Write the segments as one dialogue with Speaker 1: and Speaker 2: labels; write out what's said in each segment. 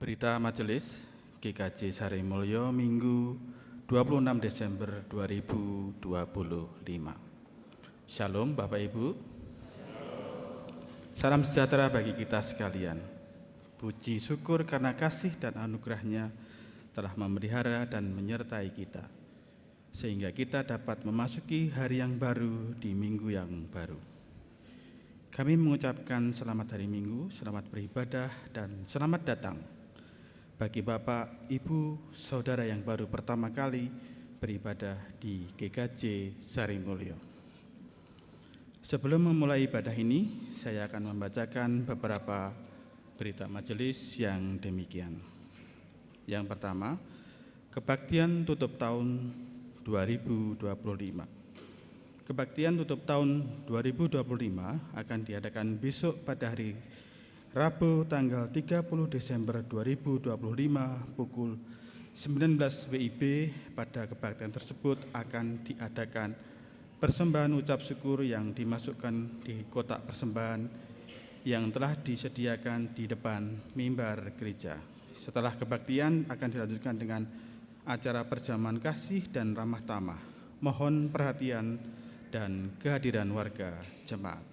Speaker 1: Berita Majelis GKJ Sarimulyo Minggu 26 Desember 2025. Shalom Bapak Ibu. Salam sejahtera bagi kita sekalian. Puji syukur karena kasih dan anugerah-Nya telah memelihara dan menyertai kita, sehingga kita dapat memasuki hari yang baru di minggu yang baru. Kami mengucapkan selamat hari Minggu, selamat beribadah, dan selamat datang bagi Bapak, Ibu, Saudara yang baru pertama kali beribadah di GKJ Sarimulyo. Sebelum memulai ibadah ini, saya akan membacakan beberapa berita majelis yang demikian. Yang pertama, kebaktian tutup tahun 2025. Kebaktian tutup tahun 2025 akan diadakan besok pada hari Rabu tanggal 30 Desember 2025 pukul 19 WIB. Pada kebaktian tersebut akan diadakan persembahan ucap syukur yang dimasukkan di kotak persembahan yang telah disediakan di depan mimbar gereja. Setelah kebaktian akan dilanjutkan dengan acara perjamuan kasih dan ramah tamah. Mohon perhatian dan kehadiran warga jemaat.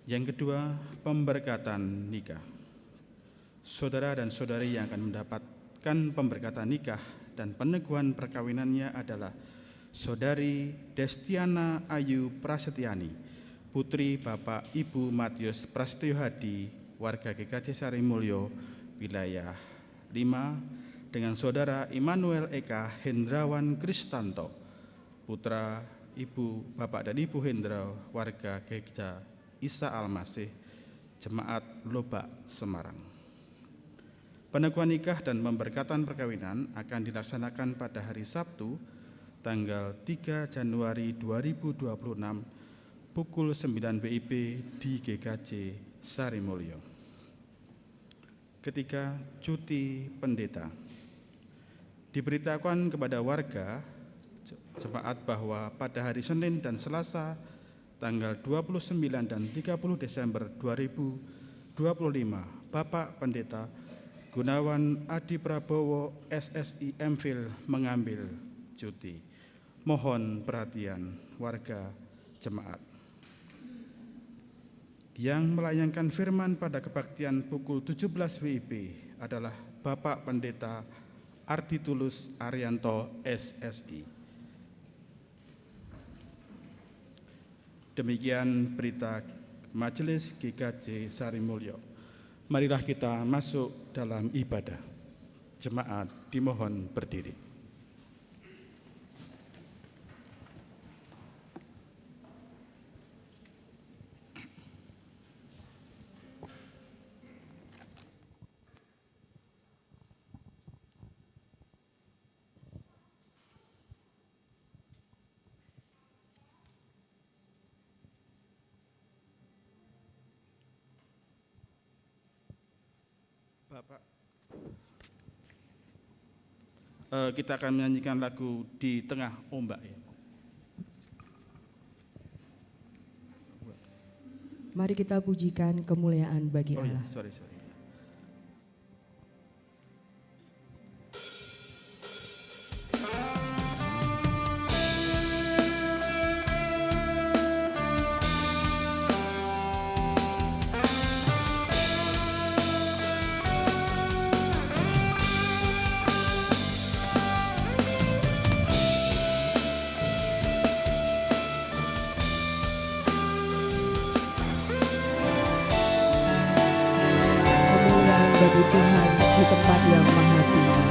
Speaker 1: Yang kedua, pemberkatan nikah. Saudara dan saudari yang akan mendapatkan pemberkatan nikah dan peneguhan perkawinannya adalah Saudari Destiana Ayu Prasetyani, putri Bapak Ibu Matius Prasetyo Hadi, warga GKJ Sarimulyo, wilayah 5, dengan Saudara Immanuel Eka Hendrawan Kristanto, putra Ibu Bapak dan Ibu Hendra, warga Gereja Isa Al-Masih, Jemaat Lobak, Semarang. Peneguhan nikah dan pemberkatan perkawinan akan dilaksanakan pada hari Sabtu, tanggal 3 Januari 2026, pukul 9 WIB di GKJ Sarimulyo. Ketiga, cuti pendeta. Diberitakan kepada warga jemaat bahwa pada hari Senin dan Selasa, tanggal 29 dan 30 Desember 2025, Bapak Pendeta Gunawan Adi Prabowo SSI MPhil mengambil cuti. Mohon perhatian warga jemaat. Yang melayangkan firman pada kebaktian pukul 17 WIB adalah Bapak Pendeta Ardi Tulus Arianto SSI. Demikian berita Majelis GKJ Sarimulyo. Marilah kita masuk dalam ibadah. Jemaat dimohon berdiri. Bapak, kita akan menyanyikan lagu Di Tengah Ombak ya.
Speaker 2: Mari kita pujikan kemuliaan bagi Allah.
Speaker 1: Oh ya, sorry.
Speaker 2: Bagi Tuhan di tempat yang maha tinggi.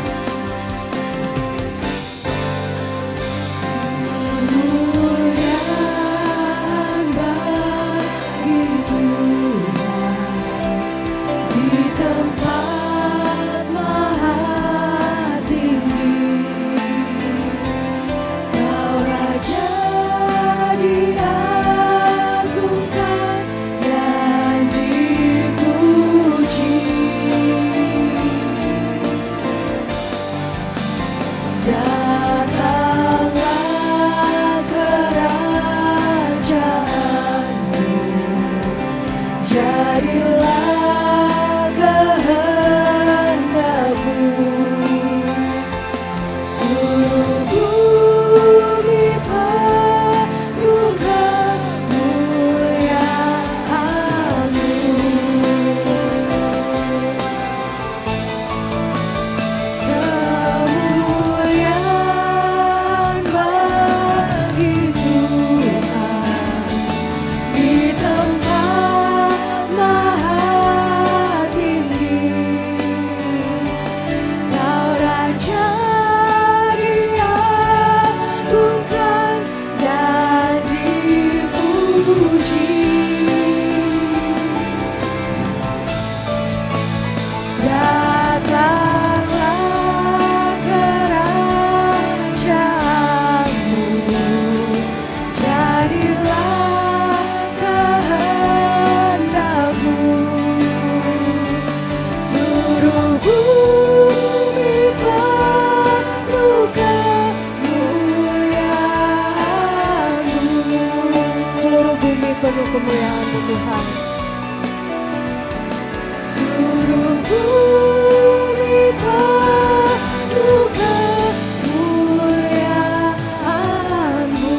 Speaker 2: Kemuliaan bagi Tuhan di tempat maha tinggi. Kau Raja diagungkan dan dipuji. kemuliaan Tuhan.
Speaker 3: Seluruh bumi penuh kemuliaan-Mu.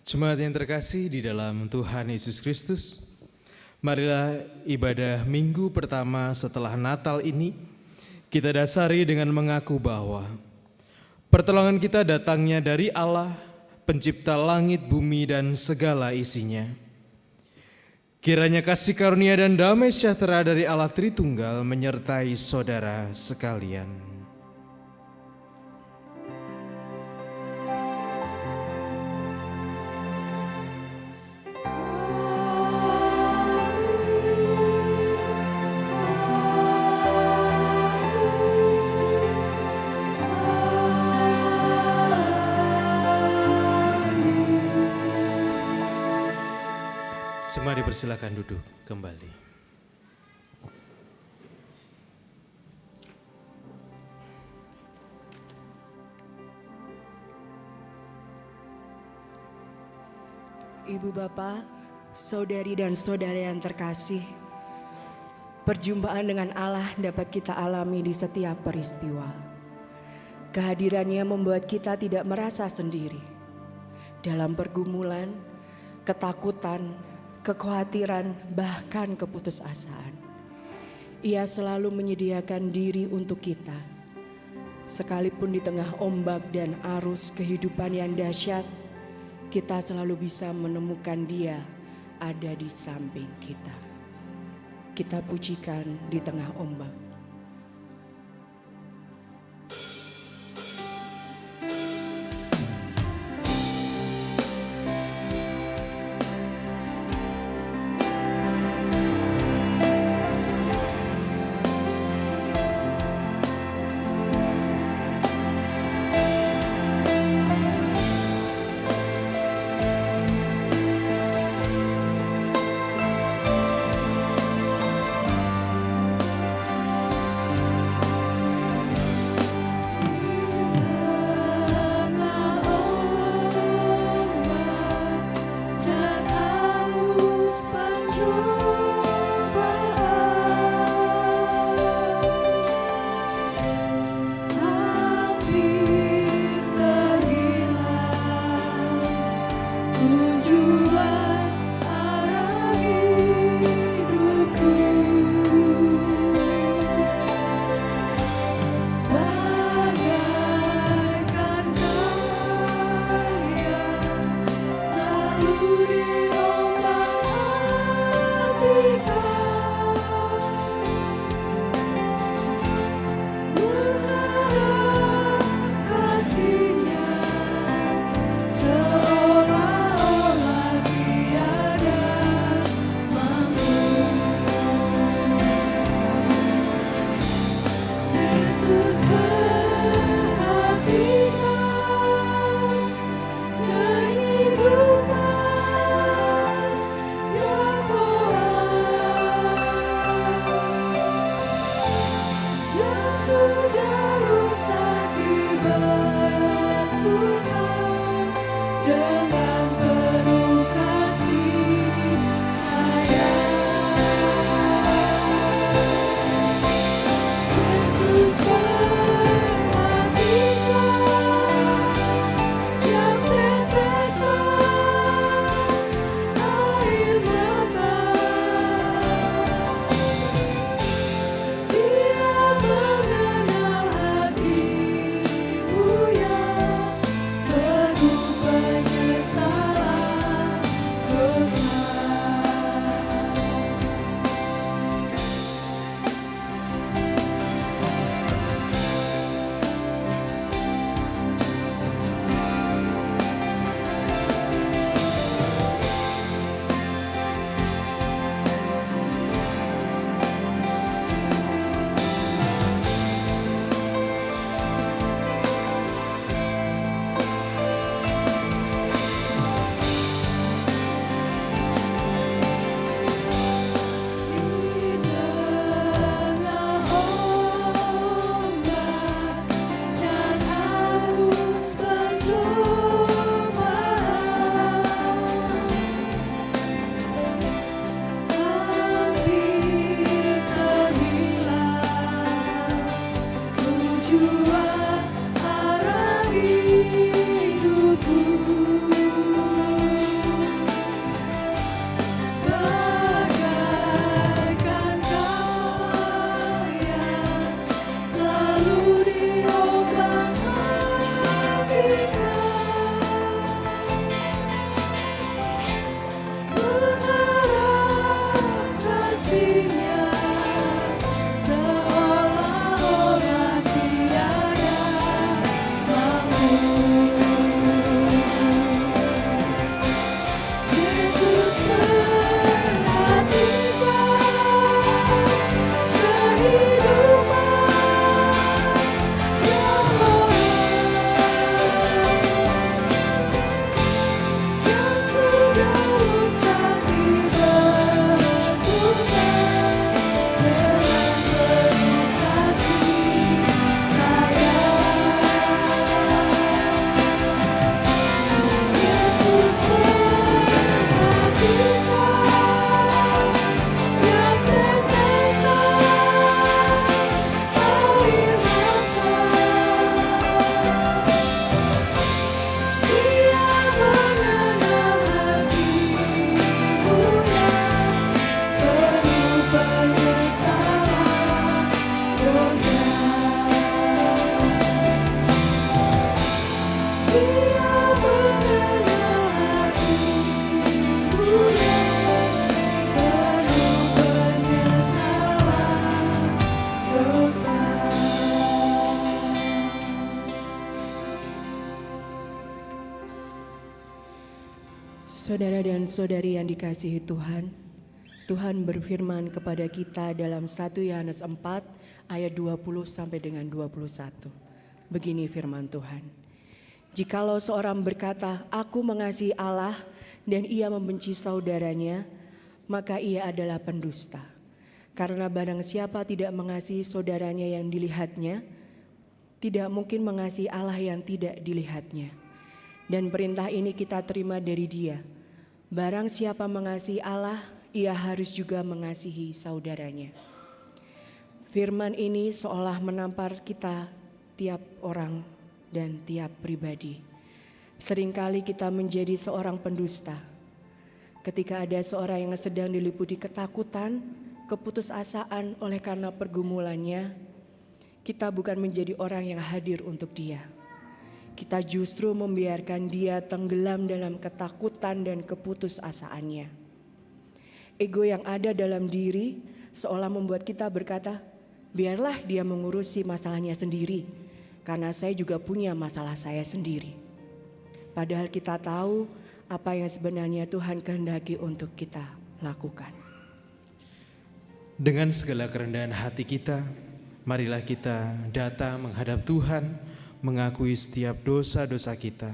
Speaker 4: Jemaat yang terkasih di dalam Tuhan Yesus Kristus, marilah ibadah minggu pertama setelah Natal ini kita dasari dengan mengaku bahwa pertolongan kita datangnya dari Allah, pencipta langit, bumi, dan segala isinya. Kiranya kasih karunia dan damai sejahtera dari Allah Tritunggal menyertai saudara sekalian. Mari persilakan duduk kembali.
Speaker 3: Ibu Bapak, saudari dan saudara yang terkasih, perjumpaan dengan Allah dapat kita alami di setiap peristiwa. Kehadirannya membuat kita tidak merasa sendiri. Dalam pergumulan, ketakutan, kekhawatiran, bahkan keputusasaan, Ia selalu menyediakan diri untuk kita. Sekalipun di tengah ombak dan arus kehidupan yang dahsyat, kita selalu bisa menemukan Dia ada di samping kita. Kita pujikan di tengah ombak. Sayang Saudara dan saudari yang dikasihi Tuhan, Tuhan berfirman kepada kita dalam 1 Yohanes 4 ayat 20 sampai dengan 21. Begini firman Tuhan. Jikalau seorang berkata, "Aku mengasihi Allah," dan ia membenci saudaranya, maka ia adalah pendusta. Karena barang siapa tidak mengasihi saudaranya yang dilihatnya, tidak mungkin mengasihi Allah yang tidak dilihatnya. Dan perintah ini kita terima dari Dia. Barang siapa mengasihi Allah, ia harus juga mengasihi saudaranya. Firman ini seolah menampar kita tiap orang dan tiap pribadi. Seringkali kita menjadi seorang pendusta. Ketika ada seorang yang sedang diliputi ketakutan, keputusasaan oleh karena pergumulannya, kita bukan menjadi orang yang hadir untuk dia. Kita justru membiarkan dia tenggelam dalam ketakutan dan keputusasaannya. Ego yang ada dalam diri seolah membuat kita berkata, biarlah dia mengurusi masalahnya sendiri, karena saya juga punya masalah saya sendiri. Padahal kita tahu apa yang sebenarnya Tuhan kehendaki untuk kita lakukan.
Speaker 4: Dengan segala kerendahan hati kita, marilah kita datang menghadap Tuhan, mengakui setiap dosa-dosa kita.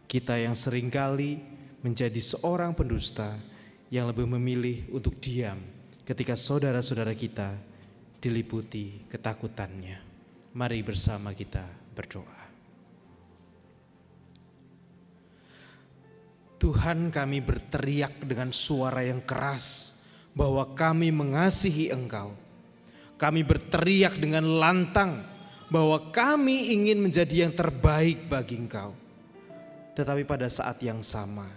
Speaker 4: Kita yang seringkali menjadi seorang pendusta yang lebih memilih untuk diam ketika saudara-saudara kita diliputi ketakutannya. Mari bersama kita berdoa. Tuhan, kami berteriak dengan suara yang keras bahwa kami mengasihi Engkau. Kami berteriak dengan lantang bahwa kami ingin menjadi yang terbaik bagi Engkau. Tetapi pada saat yang sama,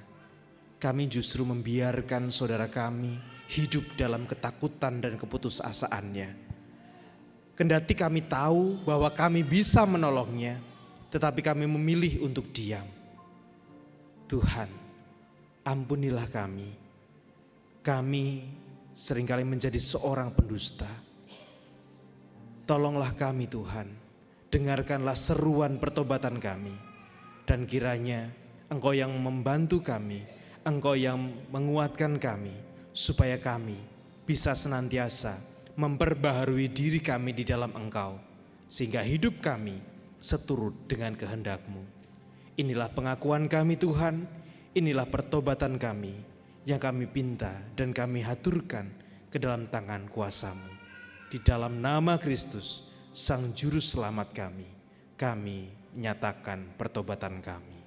Speaker 4: kami justru membiarkan saudara kami hidup dalam ketakutan dan keputusasaannya. Kendati kami tahu bahwa kami bisa menolongnya, tetapi kami memilih untuk diam. Tuhan, ampunilah kami. Kami seringkali menjadi seorang pendusta. Tolonglah kami Tuhan. Dengarkanlah seruan pertobatan kami, dan kiranya Engkau yang membantu kami, Engkau yang menguatkan kami, supaya kami bisa senantiasa memperbaharui diri kami di dalam Engkau, sehingga hidup kami seturut dengan kehendak-Mu. Inilah pengakuan kami Tuhan, inilah pertobatan kami yang kami pinta dan kami haturkan ke dalam tangan kuasa-Mu. Di dalam nama Kristus, Sang Juru Selamat kami nyatakan pertobatan kami.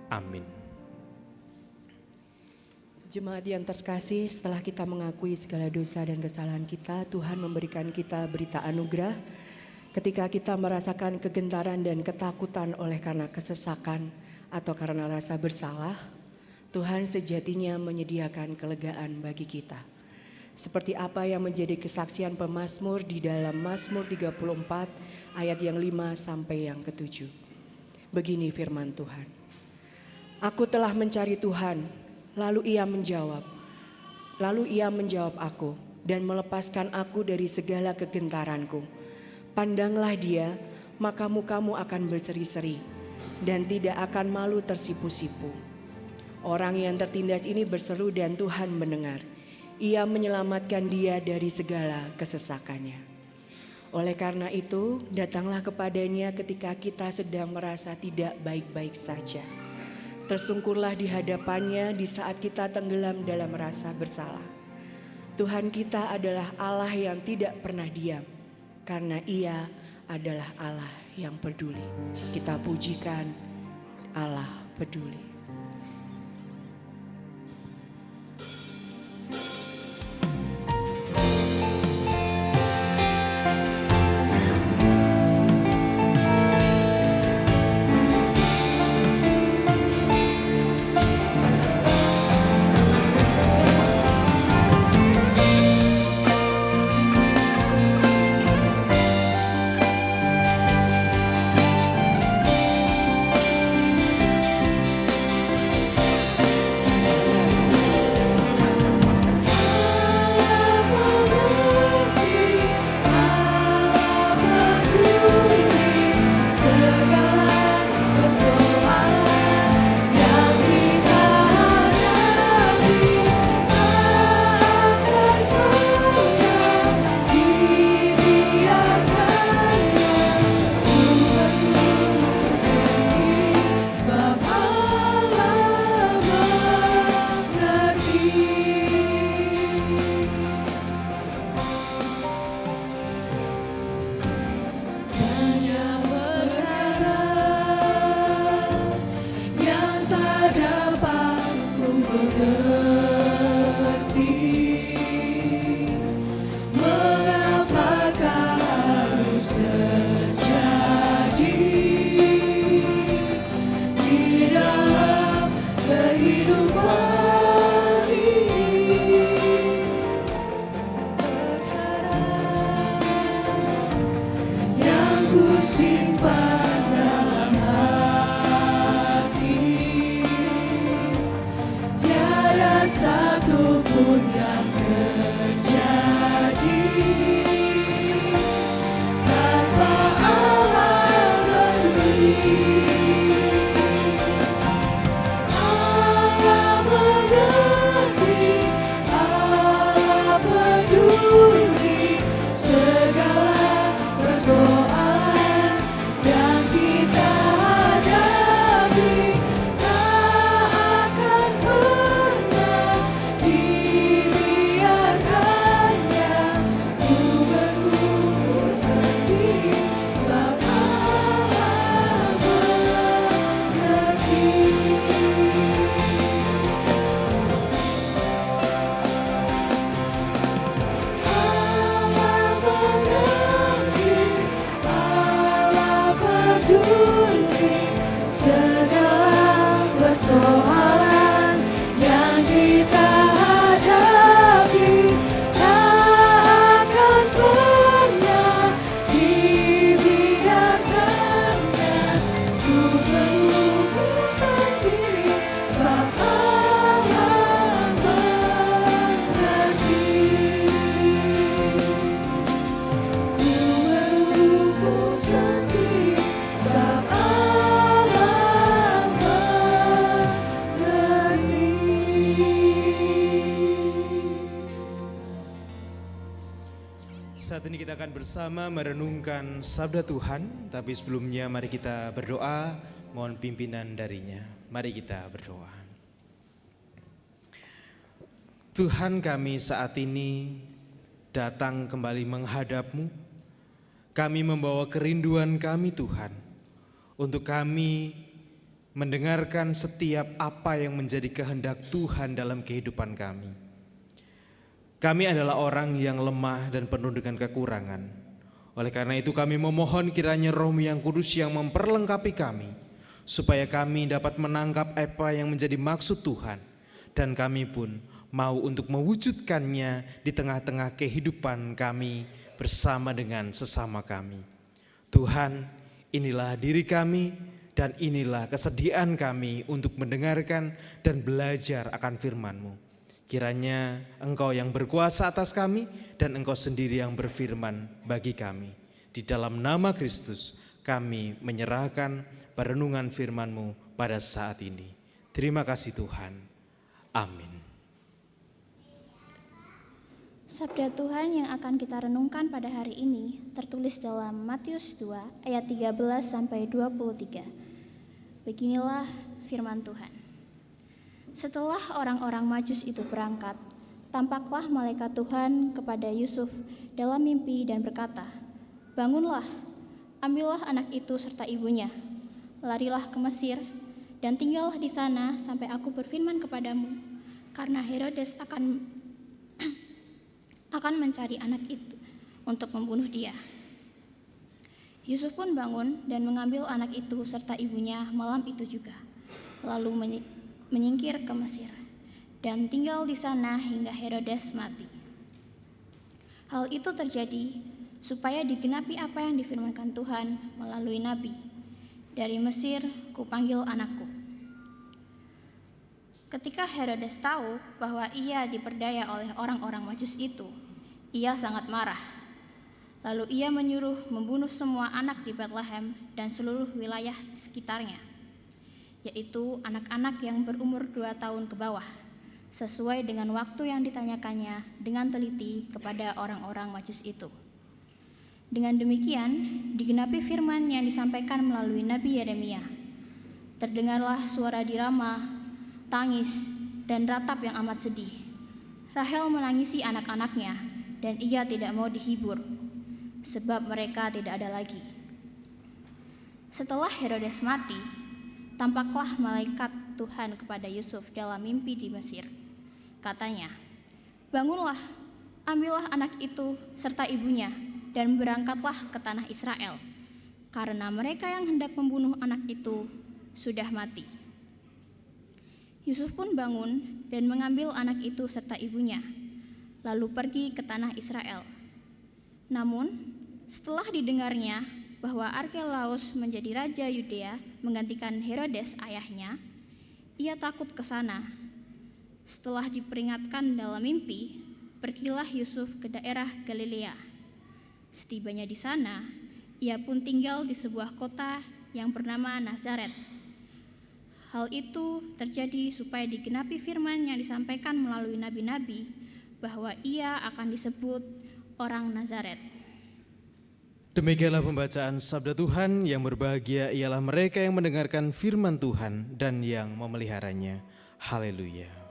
Speaker 4: Amin.
Speaker 3: Jemaat yang terkasih, setelah kita mengakui segala dosa dan kesalahan kita, Tuhan memberikan kita berita anugerah. Ketika kita merasakan kegentaran dan ketakutan oleh karena kesesakan atau karena rasa bersalah, Tuhan sejatinya menyediakan kelegaan bagi kita. Seperti apa yang menjadi kesaksian pemazmur di dalam Mazmur 34 ayat yang 5 sampai yang ke-7. Begini firman Tuhan. Aku telah mencari Tuhan, lalu Ia menjawab. Lalu Ia menjawab aku dan melepaskan aku dari segala kegentaranku. Pandanglah Dia, maka mukamu akan berseri-seri dan tidak akan malu tersipu-sipu. Orang yang tertindas ini berseru dan Tuhan mendengar. Ia menyelamatkan dia dari segala kesesakannya. Oleh karena itu, datanglah kepadanya ketika kita sedang merasa tidak baik-baik saja. Tersungkurlah di hadapannya di saat kita tenggelam dalam rasa bersalah. Tuhan kita adalah Allah yang tidak pernah diam, karena Ia adalah Allah yang peduli. Kita pujikan Allah peduli. satu pun yang terjadi tanpa Allah berdiri. Allah mengerti, Allah peduli segala persoalan yang kita hadapi. Tak akan pernah dibiarkannya ku berkumpul sendiri, sebab Allah mengerti. Allah mengerti, Allah peduli segala persoalan yang kita hadapi. Tak akan pernah dibiarkannya ku berkumpul sendiri, sebab Allah mengerti. Berkumpul sendiri, sebab Allah mengerti.
Speaker 4: Saat ini kita akan bersama merenungkan sabda Tuhan, tapi sebelumnya mari kita berdoa, mohon pimpinan darinya. Mari kita berdoa. Tuhan, kami saat ini datang kembali menghadap-Mu. Kami membawa kerinduan kami Tuhan, untuk kami mendengarkan setiap apa yang menjadi kehendak Tuhan dalam kehidupan kami. Kami adalah orang yang lemah dan penuh dengan kekurangan. Oleh karena itu kami memohon kiranya Roh-Mu yang Kudus yang memperlengkapi kami, supaya kami dapat menangkap apa yang menjadi maksud Tuhan, dan kami pun mau untuk mewujudkannya di tengah-tengah kehidupan kami bersama dengan sesama kami. Tuhan, inilah diri kami dan inilah kesediaan kami untuk mendengarkan dan belajar akan firman-Mu. Kiranya Engkau yang berkuasa atas kami dan Engkau sendiri yang berfirman bagi kami. Di dalam nama Kristus kami menyerahkan perenungan firman-Mu pada saat ini. Terima kasih Tuhan. Amin.
Speaker 5: Sabda Tuhan yang akan kita renungkan pada hari ini tertulis dalam Matius 2 ayat 13 sampai 23. Beginilah firman Tuhan. Setelah orang-orang Majus itu berangkat, tampaklah malaikat Tuhan kepada Yusuf dalam mimpi dan berkata, "Bangunlah, ambillah anak itu serta ibunya, larilah ke Mesir dan tinggallah di sana sampai aku berfirman kepadamu, karena Herodes akan mencari anak itu untuk membunuh dia." Yusuf pun bangun dan mengambil anak itu serta ibunya malam itu juga, lalu menyingkir ke Mesir dan tinggal di sana hingga Herodes mati. Hal itu terjadi supaya digenapi apa yang difirmankan Tuhan melalui nabi, "Dari Mesir kupanggil anakku." Ketika Herodes tahu bahwa ia diperdaya oleh orang-orang Majus itu, ia sangat marah. Lalu ia menyuruh membunuh semua anak di Betlehem dan seluruh wilayah sekitarnya, yaitu anak-anak yang berumur 2 tahun ke bawah, sesuai dengan waktu yang ditanyakannya dengan teliti kepada orang-orang Majus itu. Dengan demikian, digenapi firman yang disampaikan melalui Nabi Yeremia. Terdengarlah suara di Rama, tangis dan ratap yang amat sedih. Rahel menangisi anak-anaknya, dan ia tidak mau dihibur, sebab mereka tidak ada lagi. Setelah Herodes mati, tampaklah malaikat Tuhan kepada Yusuf dalam mimpi di Mesir. Katanya, "Bangunlah, ambillah anak itu serta ibunya, dan berangkatlah ke tanah Israel, karena mereka yang hendak membunuh anak itu sudah mati." Yusuf pun bangun dan mengambil anak itu serta ibunya, lalu pergi ke tanah Israel. Namun, setelah didengarnya bahwa Arkelaus menjadi raja Yudea menggantikan Herodes ayahnya, ia takut ke sana. Setelah diperingatkan dalam mimpi, pergilah Yusuf ke daerah Galilea. Setibanya di sana, ia pun tinggal di sebuah kota yang bernama Nazaret. Hal itu terjadi supaya digenapi firman yang disampaikan melalui nabi-nabi bahwa ia akan disebut orang Nazaret.
Speaker 4: Demikianlah pembacaan sabda Tuhan. Yang berbahagia ialah mereka yang mendengarkan firman Tuhan dan yang memeliharanya. Haleluya.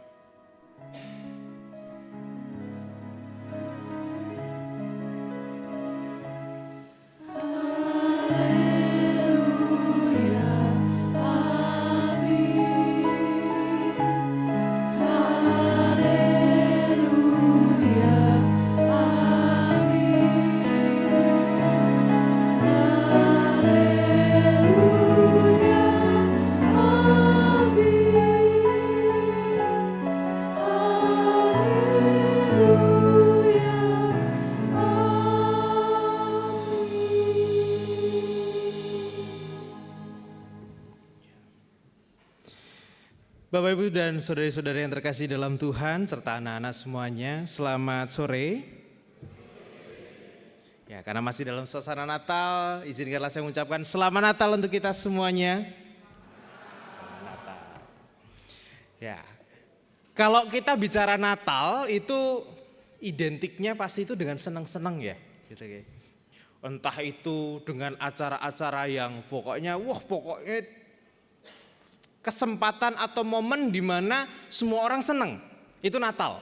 Speaker 4: Bapak, Ibu, dan saudari-saudari yang terkasih dalam Tuhan, serta anak-anak semuanya, selamat sore. Ya, karena masih dalam suasana Natal, izinkanlah saya mengucapkan selamat Natal untuk kita semuanya. Selamat Natal. Ya, kalau kita bicara Natal itu identiknya pasti itu dengan senang-senang ya, gitu ya. Entah itu dengan acara-acara yang pokoknya kesempatan atau momen di mana semua orang senang, itu Natal.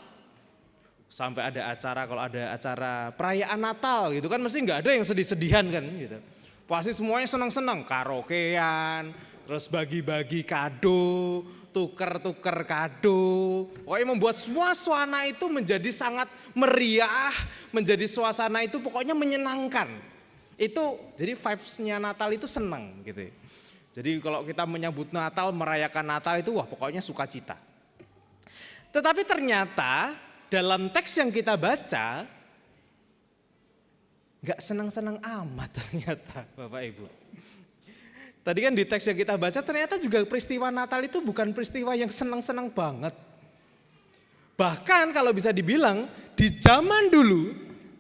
Speaker 4: Sampai ada acara, kalau ada acara perayaan Natal gitu kan mesti nggak ada yang sedih-sedihan kan gitu. Pasti semuanya senang-senang, karaokean, terus bagi-bagi kado, tuker-tuker kado. Pokoknya membuat suasana itu menjadi sangat meriah, menjadi suasana itu pokoknya menyenangkan. Itu jadi vibes-nya Natal itu senang gitu. Jadi kalau kita menyambut Natal, merayakan Natal itu wah pokoknya sukacita. Tetapi ternyata dalam teks yang kita baca gak senang-senang amat ternyata Bapak Ibu. Tadi kan di teks yang kita baca ternyata juga peristiwa Natal itu bukan peristiwa yang senang-senang banget. Bahkan kalau bisa dibilang di zaman dulu,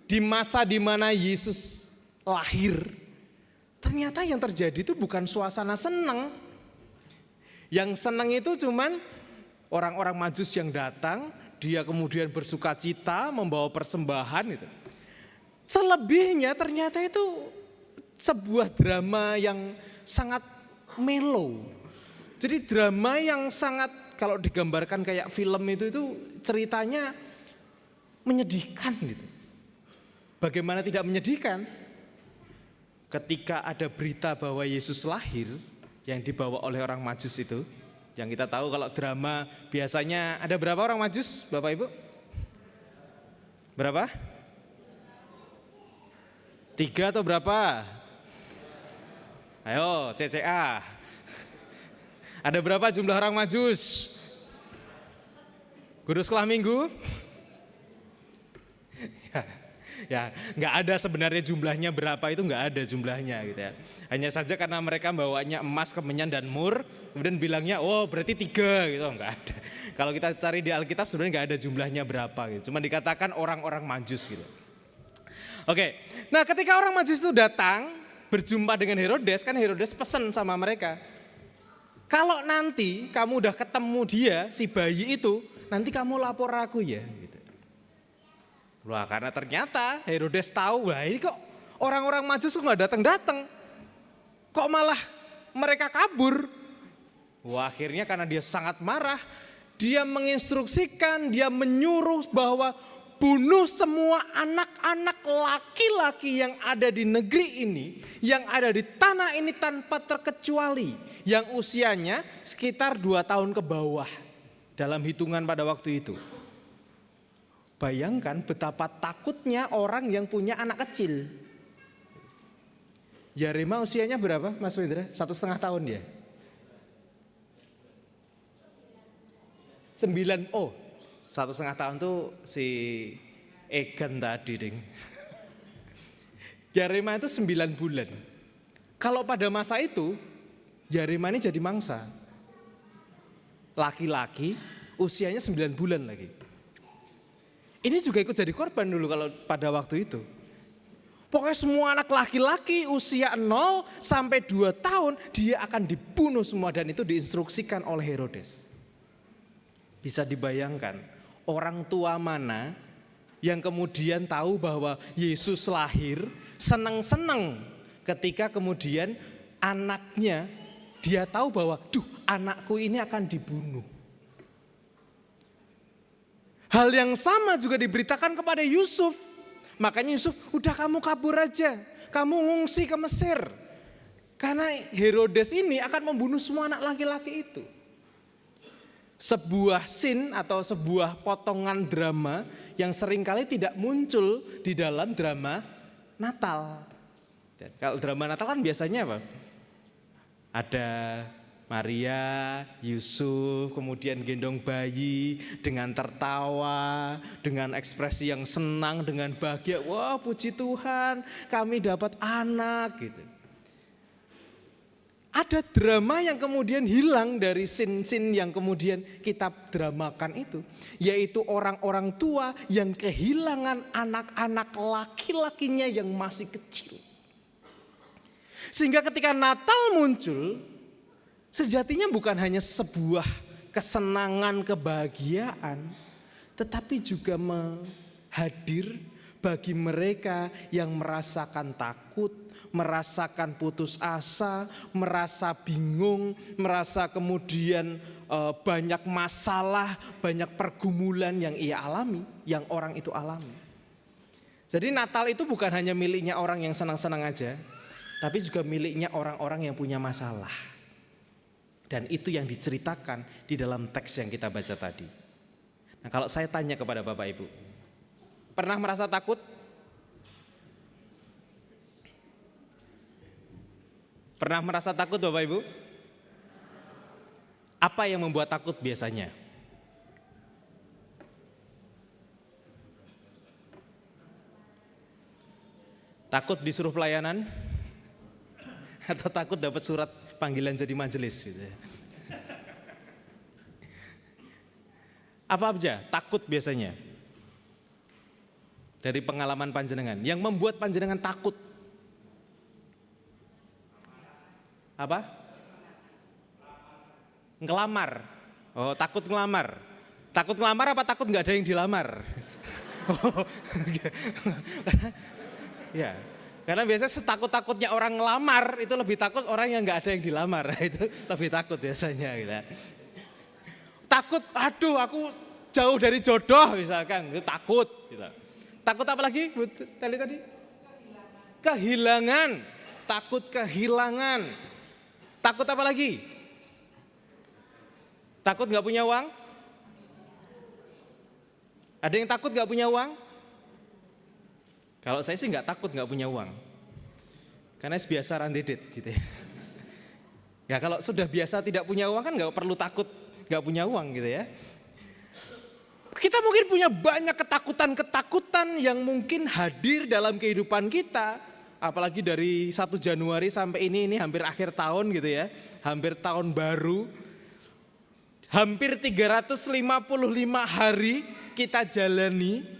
Speaker 4: di masa di mana Yesus lahir, ternyata yang terjadi itu bukan suasana senang. Yang senang itu cuman orang-orang Majus yang datang, dia kemudian bersuka cita, membawa persembahan itu. Selebihnya ternyata itu sebuah drama yang sangat mellow. Jadi drama yang sangat, kalau digambarkan kayak film itu ceritanya menyedihkan gitu. Bagaimana tidak menyedihkan? Ketika ada berita bahwa Yesus lahir yang dibawa oleh orang Majus itu, yang kita tahu kalau drama biasanya ada berapa orang Majus, Bapak Ibu? Berapa? 3 atau berapa? Ayo CCA. Ada berapa jumlah orang Majus? Guru sekolah minggu? Ya, nggak ada sebenarnya jumlahnya berapa, itu nggak ada jumlahnya gitu ya. Hanya saja karena mereka bawanya emas, kemenyan dan mur, kemudian bilangnya oh berarti 3 gitu, nggak ada. Kalau kita cari di Alkitab sebenarnya nggak ada jumlahnya berapa gitu. Cuma dikatakan orang-orang Majus gitu. Oke, nah ketika orang Majus itu datang berjumpa dengan Herodes, kan Herodes pesan sama mereka, kalau nanti kamu udah ketemu dia, si bayi itu, nanti kamu lapor aku ya. Gitu. Wah, karena ternyata Herodes tahu, wah ini kok orang-orang Majus kok nggak datang-datang, kok malah mereka kabur. Wah, akhirnya karena dia sangat marah, dia menginstruksikan, dia menyuruh bahwa bunuh semua anak-anak laki-laki yang ada di negeri ini, yang ada di tanah ini tanpa terkecuali, yang usianya sekitar 2 tahun ke bawah dalam hitungan pada waktu itu. Bayangkan betapa takutnya orang yang punya anak kecil. Yarema usianya berapa Mas Windra? 1,5 tahun dia. 9, 1,5 tahun tuh si Egan tadi ding. Yarema itu 9 bulan. Kalau pada masa itu, Yarema ini jadi mangsa. Laki-laki usianya 9 bulan lagi. Ini juga ikut jadi korban dulu kalau pada waktu itu. Pokoknya semua anak laki-laki usia 0 sampai 2 tahun dia akan dibunuh semua, dan itu diinstruksikan oleh Herodes. Bisa dibayangkan orang tua mana yang kemudian tahu bahwa Yesus lahir, senang-senang ketika kemudian anaknya dia tahu bahwa anakku ini akan dibunuh. Hal yang sama juga diberitakan kepada Yusuf. Makanya Yusuf, udah kamu kabur aja, kamu ngungsi ke Mesir. Karena Herodes ini akan membunuh semua anak laki-laki itu. Sebuah scene atau sebuah potongan drama yang seringkali tidak muncul di dalam drama Natal. Dan kalau drama Natal kan biasanya apa? Ada Maria, Yusuf, kemudian gendong bayi dengan tertawa, dengan ekspresi yang senang, dengan bahagia. Wah, puji Tuhan, kami dapat anak gitu. Ada drama yang kemudian hilang dari scene-scene yang kemudian kita dramakan itu, yaitu orang-orang tua yang kehilangan anak-anak laki-lakinya yang masih kecil. Sehingga ketika Natal muncul, sejatinya bukan hanya sebuah kesenangan, kebahagiaan, tetapi juga hadir bagi mereka yang merasakan takut, merasakan putus asa, merasa bingung, merasa kemudian banyak masalah, banyak pergumulan yang ia alami, yang orang itu alami. Jadi Natal itu bukan hanya miliknya orang yang senang-senang aja, tapi juga miliknya orang-orang yang punya masalah. Dan itu yang diceritakan di dalam teks yang kita baca tadi. Nah, kalau saya tanya kepada Bapak Ibu, pernah merasa takut? Pernah merasa takut Bapak Ibu? Apa yang membuat takut biasanya? Takut disuruh pelayanan? Atau takut dapat surat panggilan jadi majelis gitu. Apa aja takut biasanya? Dari pengalaman panjenengan yang membuat panjenengan takut. Apa? Ngelamar. Oh, takut ngelamar. Takut ngelamar apa takut nggak ada yang dilamar? Ya. Karena biasanya setakut-takutnya orang ngelamar, itu lebih takut orang yang nggak ada yang dilamar. Itu lebih takut biasanya gitu. Takut, aduh aku jauh dari jodoh misalkan, itu takut gitu. Takut apa lagi Bu Teli tadi? Kehilangan. Takut kehilangan. Takut apa lagi? Takut nggak punya uang? Ada yang takut nggak punya uang? Kalau saya sih nggak takut nggak punya uang, karena biasa randedit gitu ya. Ya kalau sudah biasa tidak punya uang kan nggak perlu takut nggak punya uang gitu ya. Kita mungkin punya banyak ketakutan-ketakutan yang mungkin hadir dalam kehidupan kita, apalagi dari 1 Januari sampai ini hampir akhir tahun gitu ya, hampir tahun baru, hampir 355 hari kita jalani.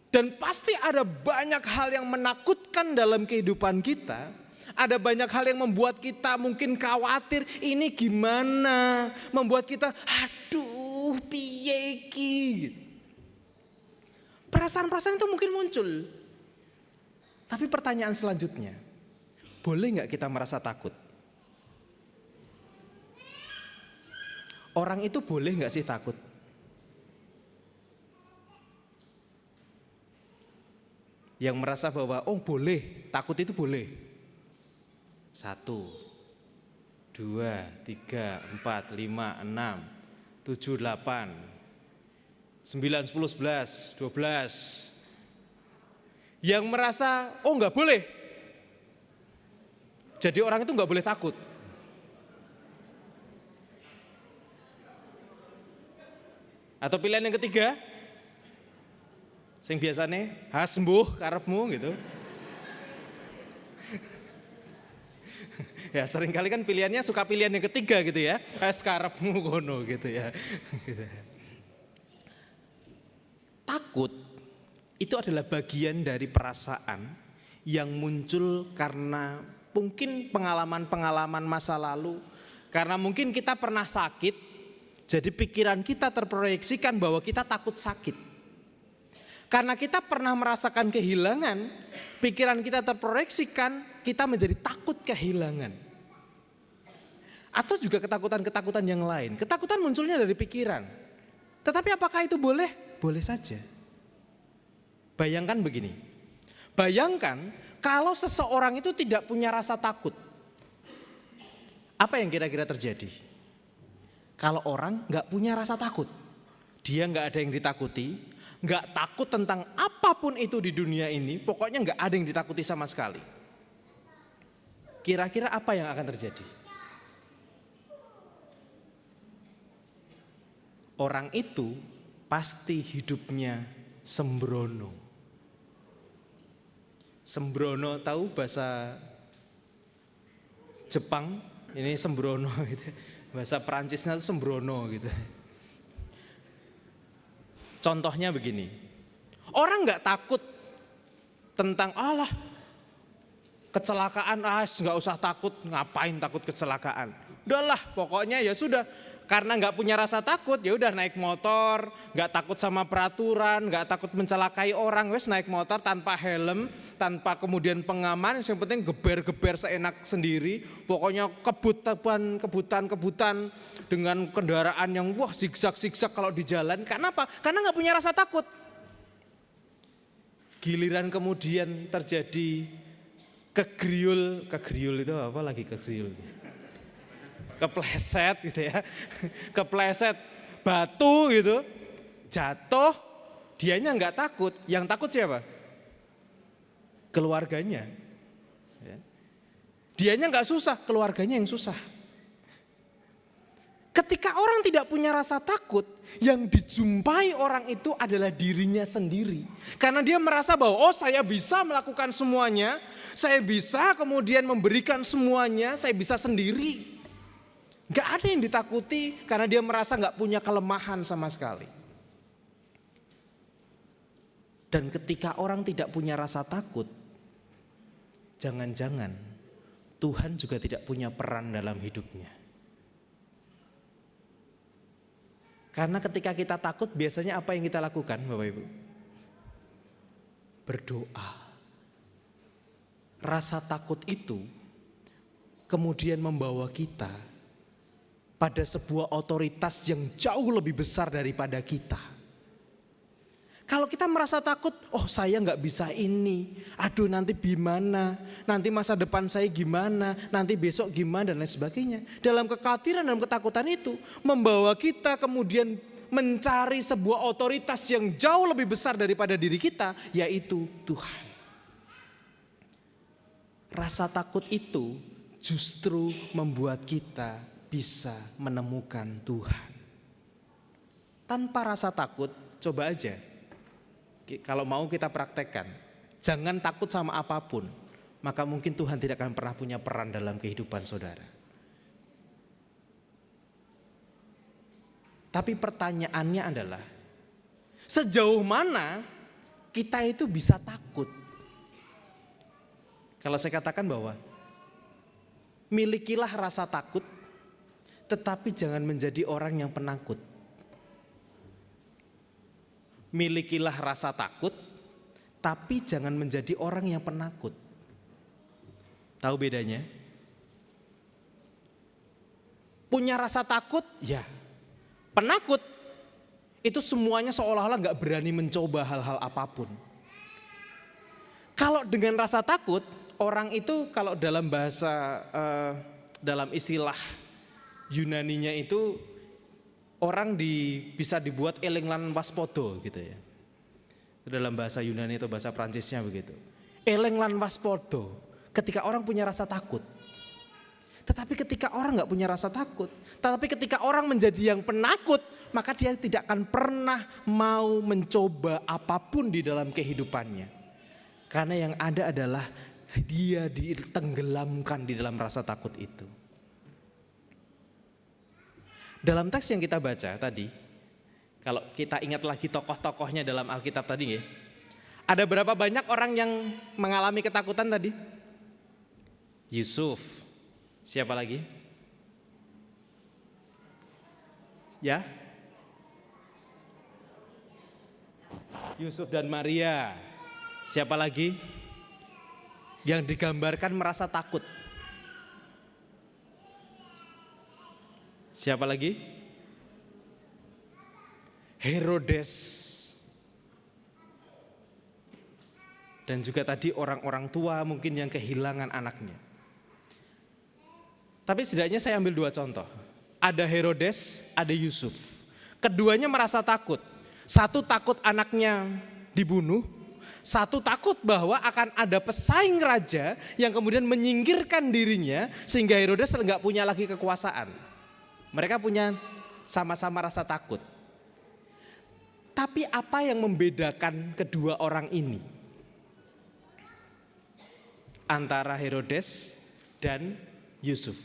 Speaker 4: Dan pasti ada banyak hal yang menakutkan dalam kehidupan kita. Ada banyak hal yang membuat kita mungkin khawatir, ini gimana? Membuat kita, aduh piye iki. Perasaan-perasaan itu mungkin muncul. Tapi pertanyaan selanjutnya, boleh gak kita merasa takut? Orang itu boleh gak sih takut? Yang merasa bahwa boleh, takut itu boleh. 1, 2, 3, 4, 5, 6, 7, 8, 9, 10, 11, 12. Yang merasa nggak boleh. Jadi orang itu nggak boleh takut. Atau pilihan yang ketiga, sing biasane sembuh karepmu gitu. Ya seringkali kan pilihannya suka pilihan yang ketiga gitu ya. Karepmu kono gitu ya. Takut itu adalah bagian dari perasaan yang muncul karena mungkin pengalaman-pengalaman masa lalu. Karena mungkin kita pernah sakit, jadi pikiran kita terproyeksikan bahwa kita takut sakit. Karena kita pernah merasakan kehilangan, pikiran kita terproyeksikan, kita menjadi takut kehilangan. Atau juga ketakutan-ketakutan yang lain. Ketakutan munculnya dari pikiran. Tetapi apakah itu boleh? Boleh saja. Bayangkan begini. Bayangkan kalau seseorang itu tidak punya rasa takut. Apa yang kira-kira terjadi? Kalau orang gak punya rasa takut. Dia gak ada yang ditakuti. Gak takut tentang apapun itu di dunia ini. Pokoknya gak ada yang ditakuti sama sekali. Kira-kira apa yang akan terjadi? Orang itu pasti hidupnya sembrono. Sembrono, tahu bahasa Jepang ini sembrono gitu. Bahasa Perancisnya itu sembrono gitu. Contohnya begini. Orang nggak takut tentang Allah kecelakaan, nggak usah takut, ngapain takut kecelakaan. Udahlah, pokoknya ya sudah. Karena nggak punya rasa takut, ya udah naik motor, nggak takut sama peraturan, nggak takut mencelakai orang, wes naik motor tanpa helm, tanpa kemudian pengaman, yang penting geber-geber seenak sendiri, pokoknya kebutan dengan kendaraan yang wah zigzag kalau di jalan. Karena apa? Karena nggak punya rasa takut. Giliran kemudian terjadi kegriul itu apa lagi kegriul? Kepleset gitu ya, kepleset batu gitu, jatuh, dianya nggak takut, yang takut siapa? Keluarganya. Dianya nggak susah, keluarganya yang susah. Ketika orang tidak punya rasa takut, yang dijumpai orang itu adalah dirinya sendiri. Karena dia merasa bahwa oh saya bisa melakukan semuanya, saya bisa kemudian memberikan semuanya, saya bisa sendiri. Gak ada yang ditakuti karena dia merasa gak punya kelemahan sama sekali. Dan ketika orang tidak punya rasa takut, jangan-jangan Tuhan juga tidak punya peran dalam hidupnya. Karena ketika kita takut biasanya apa yang kita lakukan Bapak Ibu? Berdoa. Rasa takut itu kemudian membawa kita pada sebuah otoritas yang jauh lebih besar daripada kita. Kalau kita merasa takut, oh saya gak bisa ini, aduh nanti gimana, nanti masa depan saya gimana, nanti besok gimana dan lain sebagainya. Dalam kekhawatiran, dalam ketakutan itu membawa kita kemudian mencari sebuah otoritas yang jauh lebih besar daripada diri kita, yaitu Tuhan. Rasa takut itu justru membuat kita bisa menemukan Tuhan. Tanpa rasa takut, coba aja. Kalau mau kita praktekkan, jangan takut sama apapun. Maka mungkin Tuhan tidak akan pernah punya peran dalam kehidupan saudara. Tapi pertanyaannya adalah, sejauh mana kita itu bisa takut? Kalau saya katakan bahwa, milikilah rasa takut, tetapi jangan menjadi orang yang penakut. Milikilah rasa takut, tapi jangan menjadi orang yang penakut. Tahu bedanya? Punya rasa takut, ya. Penakut, itu semuanya seolah-olah gak berani mencoba hal-hal apapun. Kalau dengan rasa takut, orang itu kalau dalam bahasa, dalam istilah Yunaninya itu orang bisa dibuat eling lan waspodo gitu ya. Dalam bahasa Yunani atau bahasa Prancisnya begitu. Eling lan waspodo, ketika orang punya rasa takut. Tetapi ketika orang gak punya rasa takut, tetapi ketika orang menjadi yang penakut, maka dia tidak akan pernah mau mencoba apapun di dalam kehidupannya. Karena yang ada adalah dia ditenggelamkan di dalam rasa takut itu. Dalam teks yang kita baca tadi, kalau kita ingat lagi tokoh-tokohnya dalam Alkitab tadi ya, ada berapa banyak orang yang mengalami ketakutan tadi? Yusuf. Siapa lagi? Ya? Yusuf dan Maria. Siapa lagi? Yang digambarkan merasa takut. Siapa lagi? Herodes. Dan juga tadi orang-orang tua mungkin yang kehilangan anaknya. Tapi setidaknya saya ambil 2 contoh. Ada Herodes, ada Yusuf. Keduanya merasa takut. Satu takut anaknya dibunuh, satu takut bahwa akan ada pesaing raja yang kemudian menyingkirkan dirinya sehingga Herodes enggak punya lagi kekuasaan. Mereka punya sama-sama rasa takut. Tapi apa yang membedakan kedua orang ini? Antara Herodes dan Yusuf.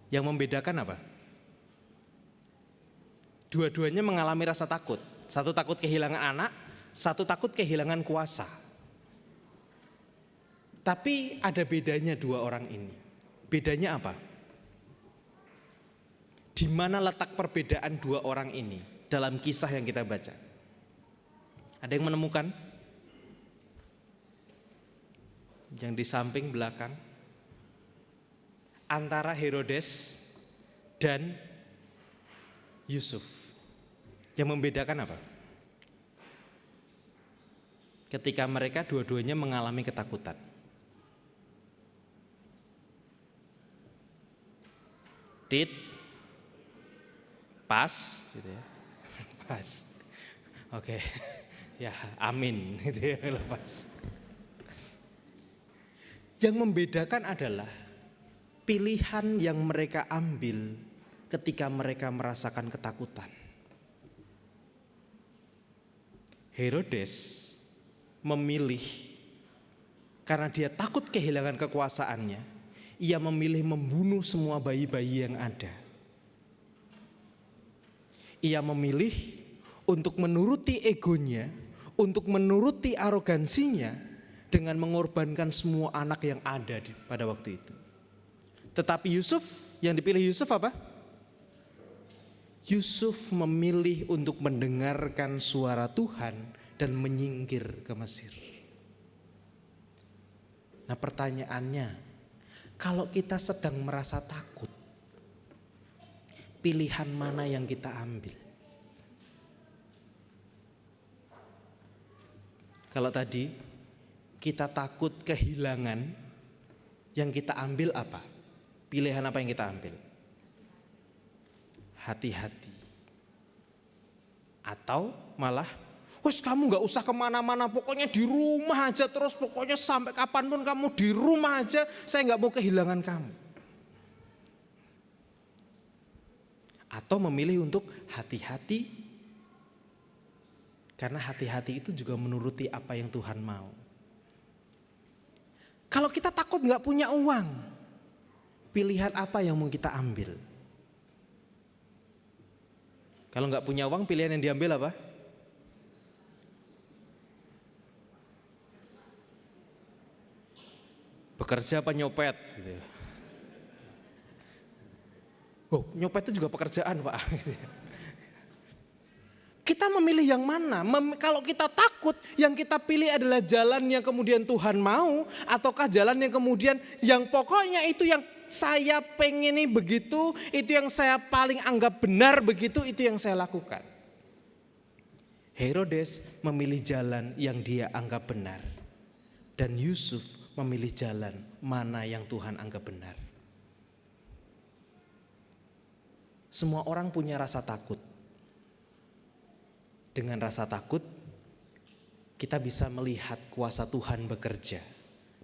Speaker 4: Yang membedakan apa? Dua-duanya mengalami rasa takut. Satu takut kehilangan anak, satu takut kehilangan kuasa. Tapi ada bedanya dua orang ini. Bedanya apa? Di mana letak perbedaan dua orang ini dalam kisah yang kita baca? Ada yang menemukan? Yang di samping belakang antara Herodes dan Yusuf. Yang membedakan apa? Ketika mereka dua-duanya mengalami ketakutan. Pas gitu ya. Pas. Oke. Ya, amin gitu ya, lepas. Yang membedakan adalah pilihan yang mereka ambil ketika mereka merasakan ketakutan. Herodes memilih karena dia takut kehilangan kekuasaannya, ia memilih membunuh semua bayi-bayi yang ada. Ia memilih untuk menuruti egonya, untuk menuruti arogansinya dengan mengorbankan semua anak yang ada pada waktu itu. Tetapi Yusuf, yang dipilih Yusuf apa? Yusuf memilih untuk mendengarkan suara Tuhan dan menyingkir ke Mesir. Nah pertanyaannya, kalau kita sedang merasa takut, pilihan mana yang kita ambil? Kalau tadi kita takut kehilangan, yang kita ambil apa? Pilihan apa yang kita ambil? Hati-hati. Atau malah, wes kamu gak usah kemana-mana, pokoknya di rumah aja terus, pokoknya sampai kapanpun kamu di rumah aja, saya gak mau kehilangan kamu. Atau memilih untuk hati-hati, karena hati-hati itu juga menuruti apa yang Tuhan mau. Kalau kita takut gak punya uang, pilihan apa yang mau kita ambil? Kalau gak punya uang, pilihan yang diambil apa? Bekerja apa nyopet? Gitu. Oh, nyopet itu juga pekerjaan, Pak. Kita memilih yang mana? Kalau kita takut, yang kita pilih adalah jalan yang kemudian Tuhan mau, ataukah jalan yang kemudian yang pokoknya itu yang saya pengen ini begitu, itu yang saya paling anggap benar begitu, itu yang saya lakukan. Herodes memilih jalan yang dia anggap benar, dan Yusuf memilih jalan mana yang Tuhan anggap benar. Semua orang punya rasa takut. Dengan rasa takut, kita bisa melihat kuasa Tuhan bekerja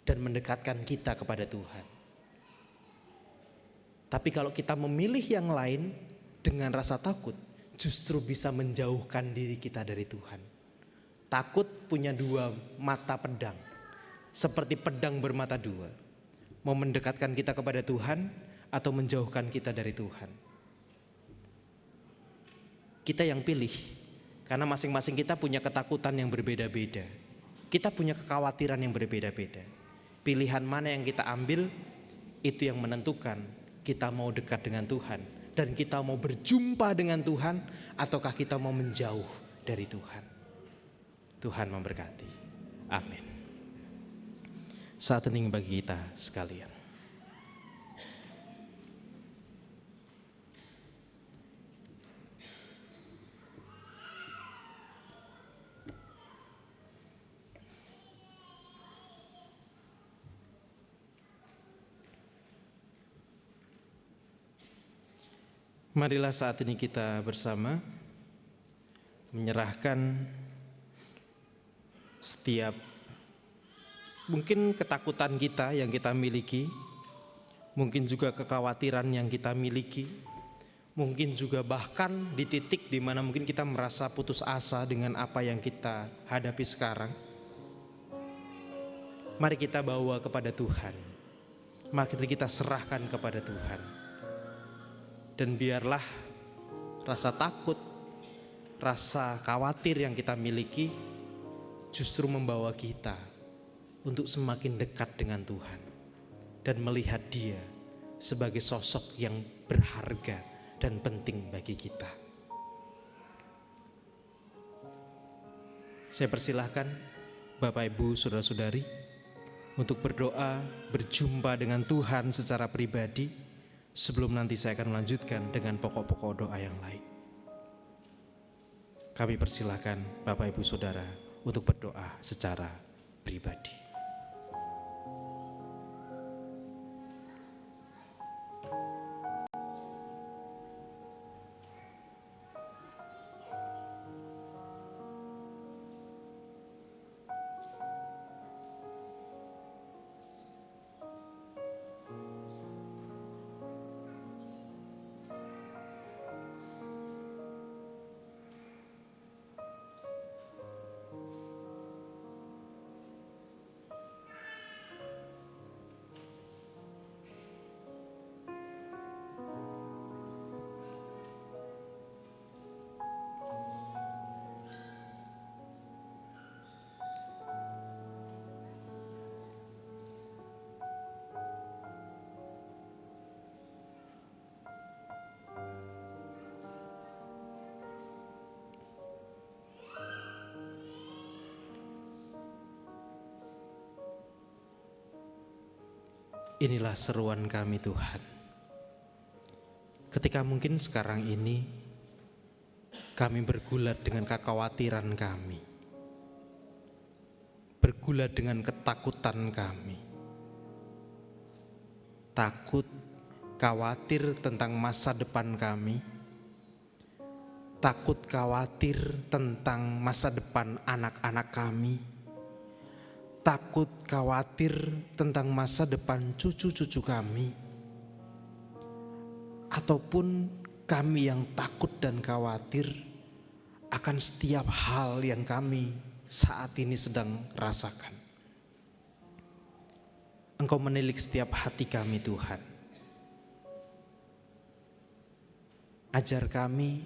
Speaker 4: dan mendekatkan kita kepada Tuhan. Tapi kalau kita memilih yang lain dengan rasa takut, justru bisa menjauhkan diri kita dari Tuhan. Takut punya dua mata pedang. seperti pedang bermata dua, mau mendekatkan kita kepada Tuhan atau menjauhkan kita dari Tuhan. Kita yang pilih, karena masing-masing kita punya ketakutan yang berbeda-beda. Kita punya kekhawatiran yang berbeda-beda. Pilihan mana yang kita ambil, itu yang menentukan kita mau dekat dengan Tuhan dan kita mau berjumpa dengan Tuhan, ataukah kita mau menjauh dari Tuhan. Tuhan memberkati. Amin. Saat hening bagi kita sekalian. Marilah saat ini kita bersama menyerahkan setiap mungkin ketakutan kita yang kita miliki, mungkin juga kekhawatiran yang kita miliki, mungkin juga bahkan di titik di mana mungkin kita merasa putus asa dengan apa yang kita hadapi sekarang. Mari kita bawa kepada Tuhan, mari kita serahkan kepada Tuhan. Dan biarlah rasa takut, rasa khawatir yang kita miliki justru membawa kita untuk semakin dekat dengan Tuhan dan melihat Dia sebagai sosok yang berharga dan penting bagi kita. Saya persilahkan Bapak Ibu Saudara-saudari untuk berdoa berjumpa dengan Tuhan secara pribadi. Sebelum nanti saya akan melanjutkan dengan pokok-pokok doa yang lain. Kami persilahkan Bapak Ibu Saudara untuk berdoa secara pribadi. Inilah seruan kami Tuhan. Ketika mungkin sekarang ini kami bergulat dengan kekhawatiran kami, bergulat dengan ketakutan kami, takut, khawatir tentang masa depan kami, takut, khawatir tentang masa depan anak-anak kami, takut, khawatir tentang masa depan cucu-cucu kami, ataupun kami yang takut dan khawatir akan setiap hal yang kami saat ini sedang rasakan. Engkau menilik setiap hati kami Tuhan. Ajar kami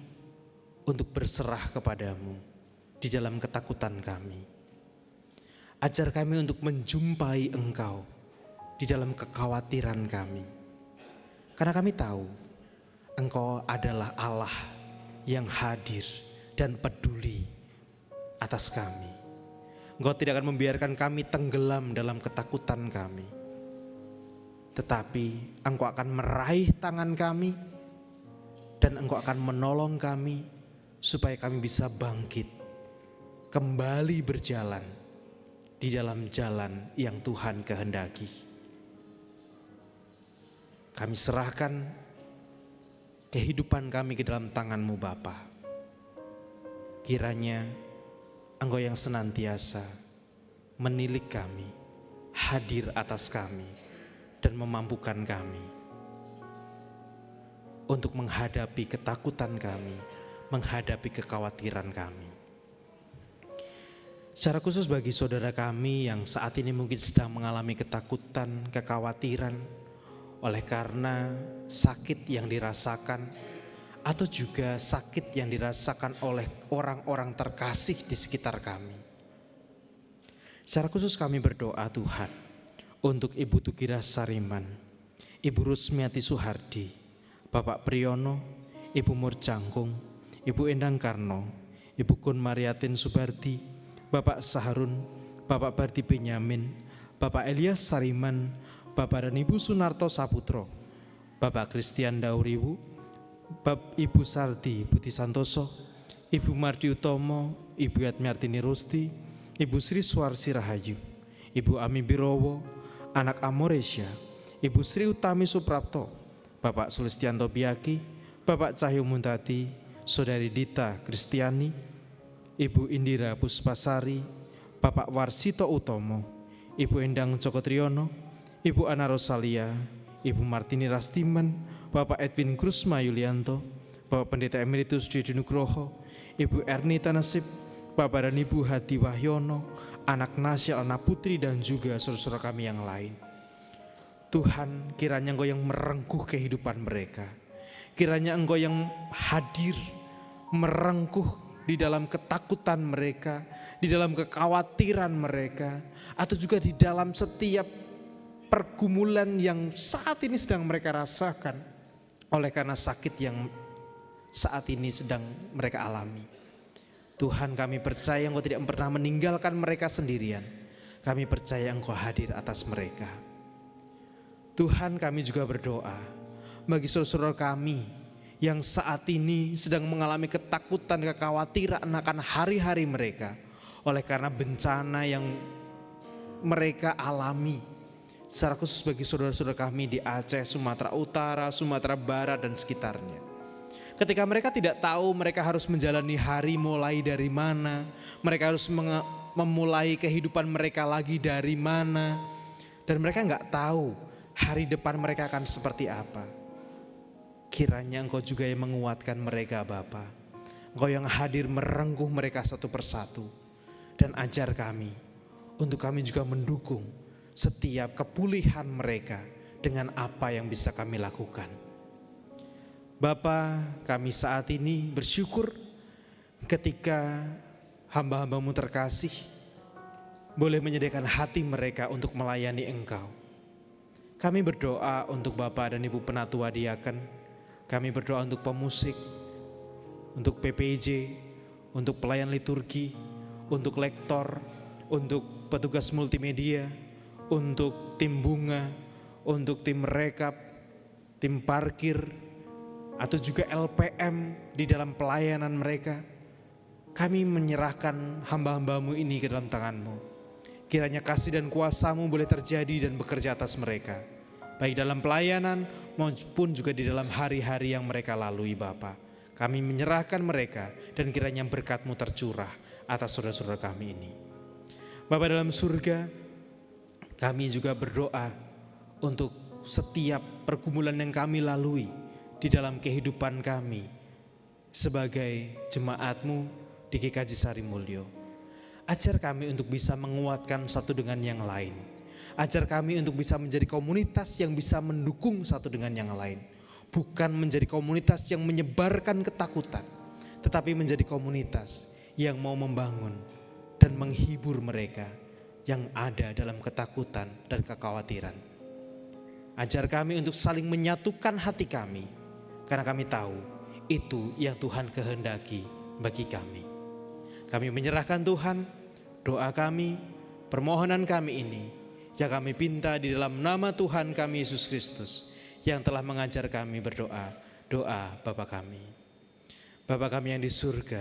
Speaker 4: untuk berserah kepadamu di dalam ketakutan kami. Ajar kami untuk menjumpai Engkau di dalam kekhawatiran kami. Karena kami tahu Engkau adalah Allah yang hadir dan peduli atas kami. Engkau tidak akan membiarkan kami tenggelam dalam ketakutan kami. Tetapi Engkau akan meraih tangan kami dan Engkau akan menolong kami supaya kami bisa bangkit, kembali berjalan di dalam jalan yang Tuhan kehendaki. Kami serahkan kehidupan kami ke dalam tangan-Mu Bapa. Kiranya Engkau yang senantiasa menilik kami, hadir atas kami, dan memampukan kami untuk menghadapi ketakutan kami, menghadapi kekhawatiran kami. Secara khusus bagi saudara kami yang saat ini mungkin sedang mengalami ketakutan, kekhawatiran oleh karena sakit yang dirasakan atau juga sakit yang dirasakan oleh orang-orang terkasih di sekitar kami. Secara khusus kami berdoa Tuhan untuk Ibu Tukira Sariman, Ibu Rusmiati Suhardi, Bapak Priyono, Ibu Murjangkung, Ibu Endang Karno, Ibu Kun Mariatin Subardi, Bapak Saharun, Bapak Bardi Benyamin, Bapak Elias Sariman, Bapak dan Ibu Sunarto Saputro, Bapak Christian Dauriwu, Bapak Ibu Sardi Budi Santoso, Ibu Mardi Utomo, Ibu Yatmiartini Rusti, Ibu Sri Suarsi Rahayu, Ibu Ami Birowo, Anak Amoresya, Ibu Sri Utami Suprapto, Bapak Sulistianto Biaki, Bapak Cahyo Muntati, Saudari Dita Kristiani, Ibu Indira Puspasari, Bapak Warsito Utomo, Ibu Endang Joko Triyono, Ibu Ana Rosalia, Ibu Martini Rastiman, Bapak Edwin Krusma Yulianto, Bapak Pendeta Emeritus Didi Nugroho, Ibu Ernita Nasib, Bapak dan Ibu Hadi Wahyono, anak Nasya Alna Putri dan juga saudara-saudara kami yang lain. Tuhan, kiranya Engkau yang merengkuh kehidupan mereka. Kiranya Engkau yang hadir merengkuh di dalam ketakutan mereka, di dalam kekhawatiran mereka, atau juga di dalam setiap pergumulan yang saat ini sedang mereka rasakan oleh karena sakit yang saat ini sedang mereka alami. Tuhan, kami percaya Engkau tidak pernah meninggalkan mereka sendirian. Kami percaya Engkau hadir atas mereka. Tuhan, kami juga berdoa bagi saudara-saudara kami yang saat ini sedang mengalami ketakutan, kekhawatiran akan hari-hari mereka oleh karena bencana yang mereka alami. Secara khusus bagi saudara-saudara kami di Aceh, Sumatera Utara, Sumatera Barat dan sekitarnya. Ketika mereka tidak tahu mereka harus menjalani hari mulai dari mana, mereka harus memulai kehidupan mereka lagi dari mana, dan mereka nggak tahu hari depan mereka akan seperti apa. Kiranya Engkau juga yang menguatkan mereka Bapa. Engkau yang hadir merengkuh mereka satu persatu. Dan ajar kami untuk kami juga mendukung setiap kepulihan mereka dengan apa yang bisa kami lakukan. Bapa, kami saat ini bersyukur ketika hamba-hambamu terkasih boleh menyediakan hati mereka untuk melayani Engkau. Kami berdoa untuk Bapak dan Ibu Penatua Diaken. Kami berdoa untuk pemusik, untuk PPJ, untuk pelayan liturgi, untuk lektor, untuk petugas multimedia, untuk tim bunga, untuk tim rekap, tim parkir, atau juga LPM di dalam pelayanan mereka. Kami menyerahkan hamba-hambamu ini ke dalam tangan-Mu. Kiranya kasih dan kuasa-Mu boleh terjadi dan bekerja atas mereka, baik dalam pelayanan maupun juga di dalam hari-hari yang mereka lalui Bapa. Kami menyerahkan mereka dan kiranya berkat-Mu tercurah atas saudara-saudara kami ini. Bapa dalam surga, kami juga berdoa untuk setiap pergumulan yang kami lalui di dalam kehidupan kami sebagai jemaat-Mu di GKJ Sarimulyo. Ajar kami untuk bisa menguatkan satu dengan yang lain. Ajar kami untuk bisa menjadi komunitas yang bisa mendukung satu dengan yang lain. Bukan menjadi komunitas yang menyebarkan ketakutan, tetapi menjadi komunitas yang mau membangun dan menghibur mereka yang ada dalam ketakutan dan kekhawatiran. Ajar kami untuk saling menyatukan hati kami, karena kami tahu itu yang Tuhan kehendaki bagi kami. Kami menyerahkan Tuhan, doa kami, permohonan kami ini, yang kami pinta di dalam nama Tuhan kami Yesus Kristus yang telah mengajar kami berdoa, doa Bapa kami. Bapa kami yang di surga,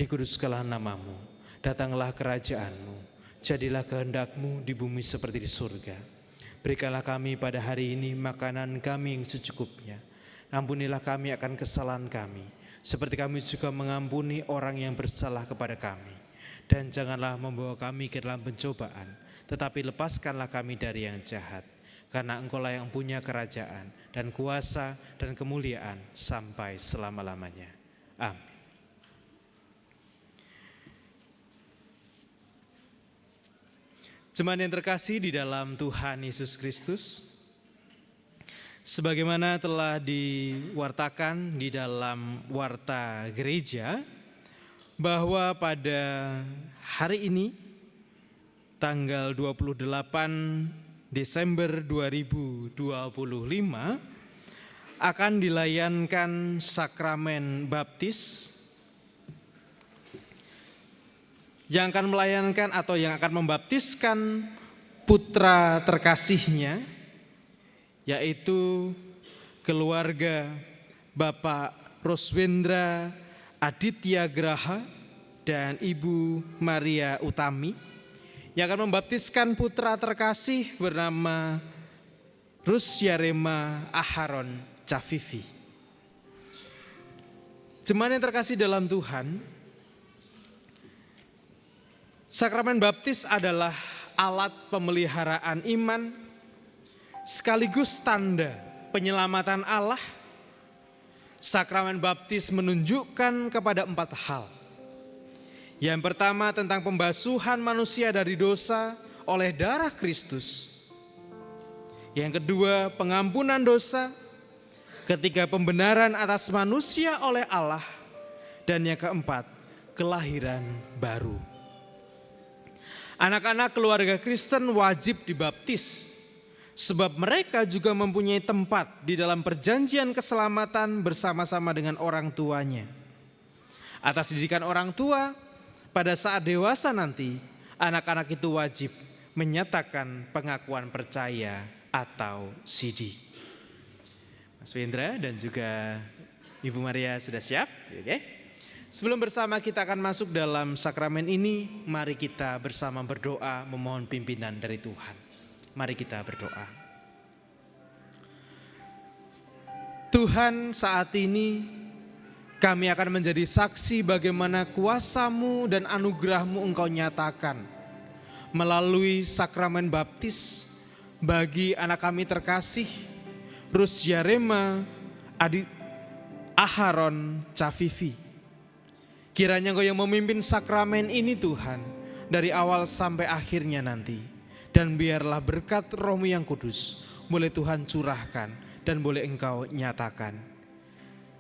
Speaker 4: dikuduskanlah nama-Mu, datanglah kerajaan-Mu, jadilah kehendak-Mu di bumi seperti di surga. Berikanlah kami pada hari ini makanan kami yang secukupnya. Ampunilah kami akan kesalahan kami, seperti kami juga mengampuni orang yang bersalah kepada kami. Dan janganlah membawa kami ke dalam pencobaan, tetapi lepaskanlah kami dari yang jahat. Karena Engkau-lah yang punya kerajaan dan kuasa dan kemuliaan sampai selama-lamanya. Amin. Jemaat yang terkasih di dalam Tuhan Yesus Kristus, sebagaimana telah diwartakan di dalam warta gereja, bahwa pada hari ini, tanggal 28 Desember 2025, akan dilayankan sakramen baptis yang akan melayankan atau yang akan membaptiskan putra terkasihnya, yaitu keluarga Bapak Roswendra Aditya Graha dan Ibu Maria Utami, yang akan membaptiskan putra terkasih bernama Rusyarema Aharon Cafifi. Jemaat yang terkasih dalam Tuhan, sakramen baptis adalah alat pemeliharaan iman sekaligus tanda penyelamatan Allah. Sakramen baptis menunjukkan kepada 4 hal. Yang pertama tentang pembasuhan manusia dari dosa oleh darah Kristus. Yang kedua pengampunan dosa. Ketiga pembenaran atas manusia oleh Allah. Dan yang keempat kelahiran baru. Anak-anak keluarga Kristen wajib dibaptis, sebab mereka juga mempunyai tempat di dalam perjanjian keselamatan bersama-sama dengan orang tuanya. Atas didikan orang tua, pada saat dewasa nanti, anak-anak itu wajib menyatakan pengakuan percaya atau sidi. Mas Wendra dan juga Ibu Maria sudah siap? Oke. Sebelum bersama kita akan masuk dalam sakramen ini, mari kita bersama berdoa memohon pimpinan dari Tuhan. Mari kita berdoa. Tuhan, saat ini kami akan menjadi saksi bagaimana kuasa-Mu dan anugerah-Mu Engkau nyatakan melalui sakramen baptis bagi anak kami terkasih, Rusyarema Aharon Cafifi. Kiranya Engkau yang memimpin sakramen ini Tuhan, dari awal sampai akhirnya nanti. Dan biarlah berkat Roh-Mu yang kudus boleh Tuhan curahkan dan boleh Engkau nyatakan.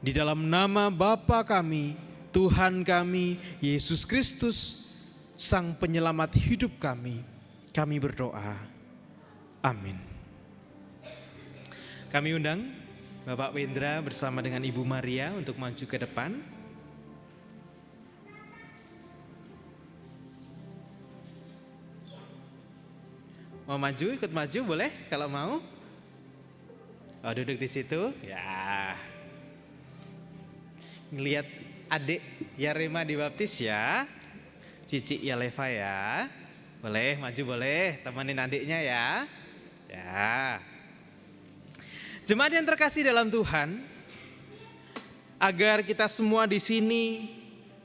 Speaker 4: Di dalam nama Bapa kami, Tuhan kami, Yesus Kristus, Sang Penyelamat hidup kami berdoa. Amin. Kami undang Bapak Wendra bersama dengan Ibu Maria untuk maju ke depan. Mau maju, ikut maju boleh kalau mau. Oh, duduk di situ. Ya. Ngelihat adik Yarema dibaptis ya. Cici Yaleva ya. Boleh maju boleh, temenin adiknya ya. Ya. Jemaat yang terkasih dalam Tuhan, agar kita semua di sini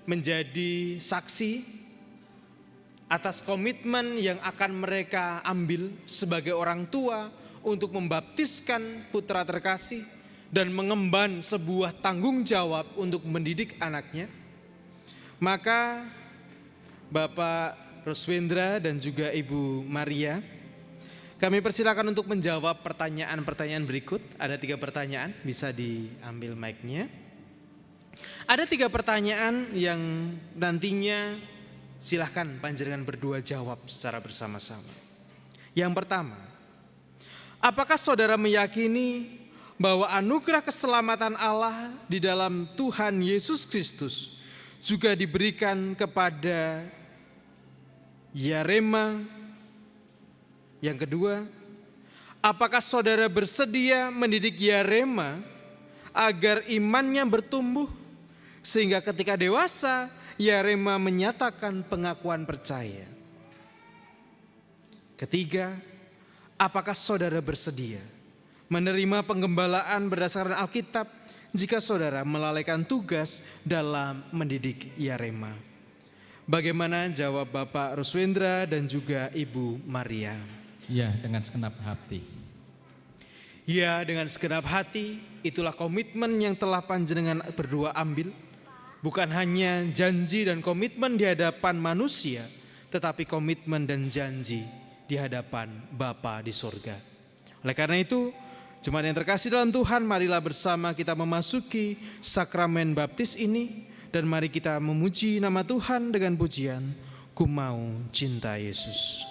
Speaker 4: menjadi saksi atas komitmen yang akan mereka ambil sebagai orang tua untuk membaptiskan putra terkasih dan mengemban sebuah tanggung jawab untuk mendidik anaknya. Maka Bapak Roswendra dan juga Ibu Maria, kami persilakan untuk menjawab pertanyaan-pertanyaan berikut. Ada 3 pertanyaan, bisa diambil mic-nya. Ada 3 pertanyaan yang nantinya silahkan panjenengan berdua jawab secara bersama-sama. Yang pertama, apakah saudara meyakini bahwa anugerah keselamatan Allah di dalam Tuhan Yesus Kristus juga diberikan kepada Yarema? Yang kedua, apakah saudara bersedia mendidik Yarema agar imannya bertumbuh sehingga ketika dewasa Yarema menyatakan pengakuan percaya? Ketiga, apakah saudara bersedia menerima penggembalaan berdasarkan Alkitab jika saudara melalaikan tugas dalam mendidik Yarema? Bagaimana jawab Bapak Roswendra dan juga Ibu Maria?
Speaker 6: Ya, dengan segenap hati.
Speaker 4: Ya, dengan segenap hati, itulah komitmen yang telah panjenengan berdua ambil. Bukan hanya janji dan komitmen di hadapan manusia, tetapi komitmen dan janji di di hadapan Bapa di sorga. Oleh karena itu, jemaat yang terkasih dalam Tuhan, marilah bersama kita memasuki sakramen baptis ini, dan mari kita memuji nama Tuhan dengan pujian, Ku Mau Cinta Yesus.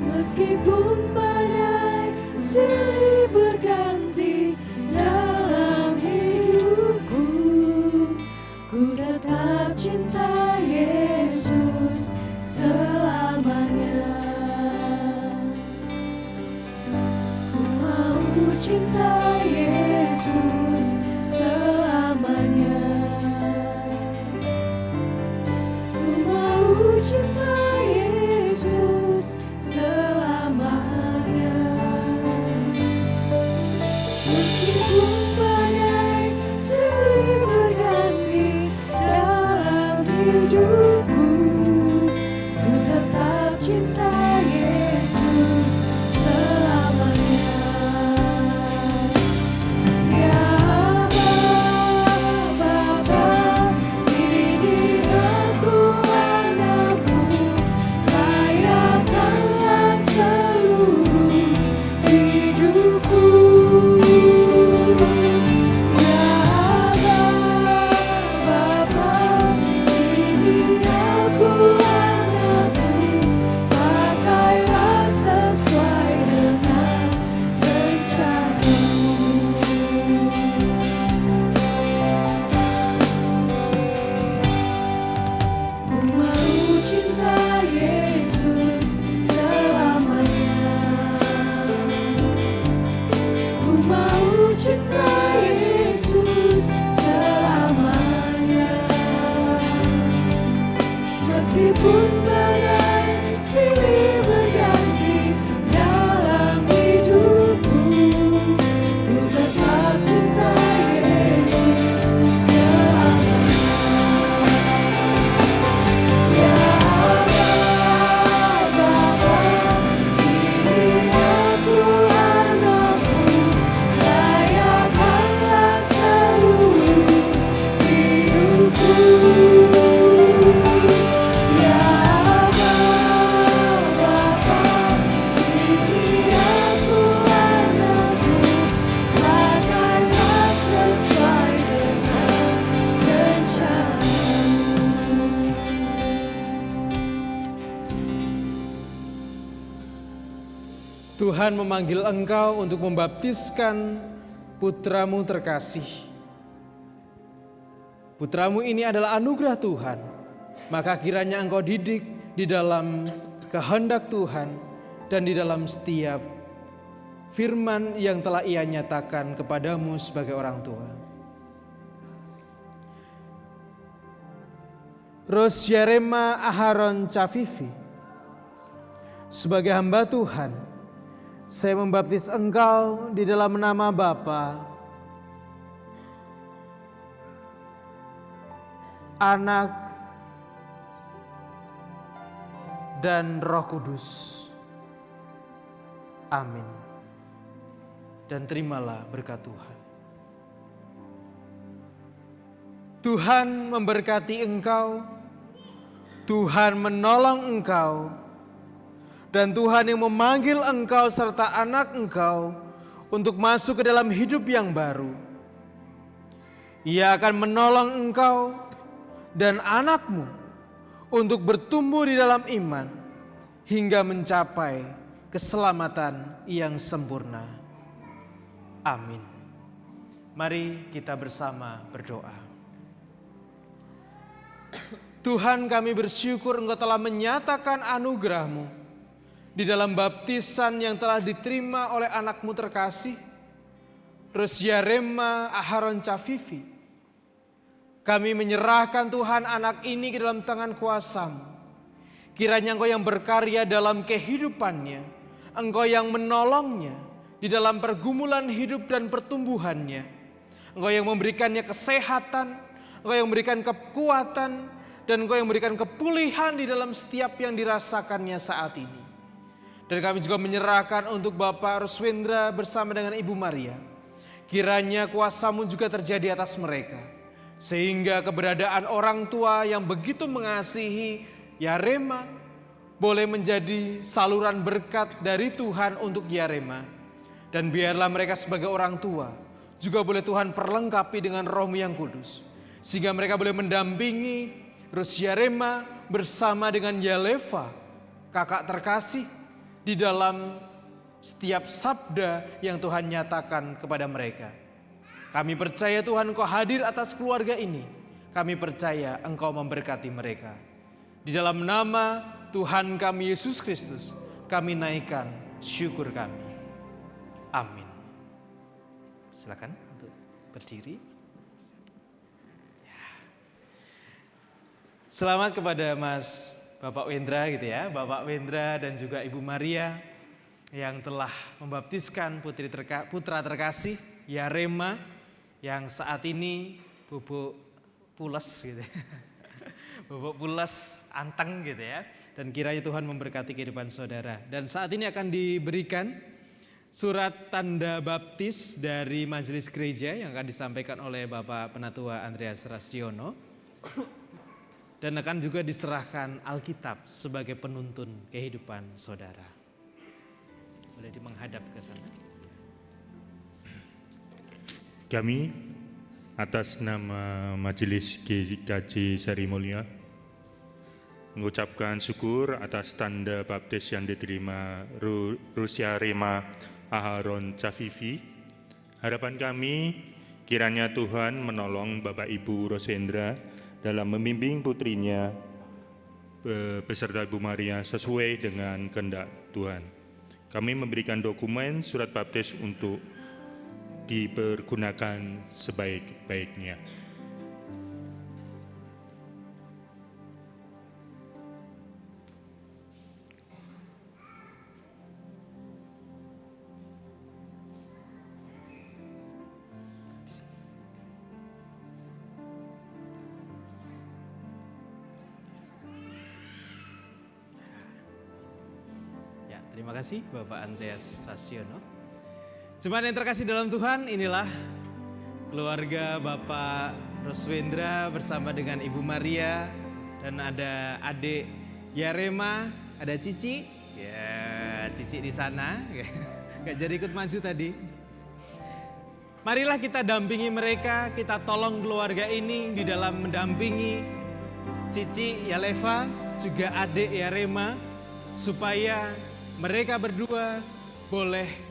Speaker 7: Meskipun badai silih berganti dalam hidupku, ku tetap cinta Yesus selamanya. Ku mau cinta Yesus selamanya. Ku mau cinta Yesus selamanya. Meskipun badai silih berganti dalam hidupku, ku tetap cinta Yesus selamanya. Ya Bapa, ini aku anakmu, layakkanlah seluruh hidupku. Ya Bapa, ini aku anakmu, pakailah sesuai dengan rencanamu. Ku mau cinta Yesus selamanya. Ku mau cinta Yesus selamanya. Meskipun badai silih berganti dalam hidupku, ku tetap cinta Yesus selamanya. Ya Bapa, ini aku anakmu, layakkanlah seluruh hidupku. Ya Bapa, ini aku anakmu, pakailah sesuai dengan rencanamu.
Speaker 4: Tuhan memanggil engkau untuk membaptiskan putramu terkasih. Putramu ini adalah anugerah Tuhan, maka kiranya engkau didik di dalam kehendak Tuhan dan di dalam setiap firman yang telah Ia nyatakan kepadamu sebagai orang tua. Rosyarema Aharon Cafifi, sebagai hamba Tuhan, saya membaptis engkau di dalam nama Bapa, Anak, dan Roh Kudus. Amin. Dan terimalah berkat Tuhan. Tuhan memberkati engkau, Tuhan menolong engkau, dan Tuhan yang memanggil engkau serta anak engkau untuk masuk ke dalam hidup yang baru. Ia akan menolong engkau dan anakmu untuk bertumbuh di dalam iman hingga mencapai keselamatan yang sempurna. Amin. Mari kita bersama berdoa. Tuhan, kami bersyukur Engkau telah menyatakan anugerah-Mu di dalam baptisan yang telah diterima oleh anak-Mu terkasih, Rosyarema Aharon Cafifi. Kami menyerahkan Tuhan anak ini ke dalam tangan kuasa-Mu. Kiranya Engkau yang berkarya dalam kehidupannya, Engkau yang menolongnya di dalam pergumulan hidup dan pertumbuhannya. Engkau yang memberikannya kesehatan, Engkau yang memberikan kekuatan, dan Engkau yang memberikan kepulihan di dalam setiap yang dirasakannya saat ini. Dan kami juga menyerahkan untuk Bapak Ruswendra bersama dengan Ibu Maria. Kiranya kuasa-Mu juga terjadi atas mereka, sehingga keberadaan orang tua yang begitu mengasihi Yarema boleh menjadi saluran berkat dari Tuhan untuk Yarema. Dan biarlah mereka sebagai orang tua juga boleh Tuhan perlengkapi dengan Roh-Mu yang kudus, sehingga mereka boleh mendampingi Rus Yarema bersama dengan Yaleva, kakak terkasih, di dalam setiap sabda yang Tuhan nyatakan kepada mereka. Kami percaya Tuhan Engkau hadir atas keluarga ini. Kami percaya Engkau memberkati mereka. Di dalam nama Tuhan kami Yesus Kristus, kami naikkan syukur kami. Amin. Silakan untuk berdiri. Selamat kepada Mas Bapak Wendra gitu ya, Bapak Wendra dan juga Ibu Maria yang telah membaptiskan putra terkasih Yarema yang saat ini bubuk pules gitu ya. Bubuk pules anteng gitu ya. Dan kiranya Tuhan memberkati kehidupan saudara. Dan saat ini akan diberikan surat tanda baptis dari Majelis Gereja yang akan disampaikan oleh Bapak Penatua Andreas Rasdiono. Dan akan juga diserahkan Alkitab sebagai penuntun kehidupan saudara. Boleh menghadap ke sana.
Speaker 8: Kami atas nama Majelis GKJ Sari Mulia mengucapkan syukur atas tanda baptis yang diterima Rus Yarema Aharon Cafifi. Harapan kami kiranya Tuhan menolong Bapak Ibu Ruswendra dalam membimbing putrinya beserta Ibu Maria sesuai dengan kehendak Tuhan. Kami memberikan dokumen surat baptis untuk dipergunakan sebaik-baiknya.
Speaker 4: Terima kasih Bapak Andreas Rasdiono. Jemaat yang terkasih dalam Tuhan, inilah keluarga Bapak Ruswendra bersama dengan Ibu Maria dan ada adik Yarema, ada Cici. Ya, Cici di sana. Gak jadi ikut maju tadi. Marilah kita dampingi mereka, kita tolong keluarga ini di dalam mendampingi Cici Yaleva, juga adik Yarema, supaya mereka berdua boleh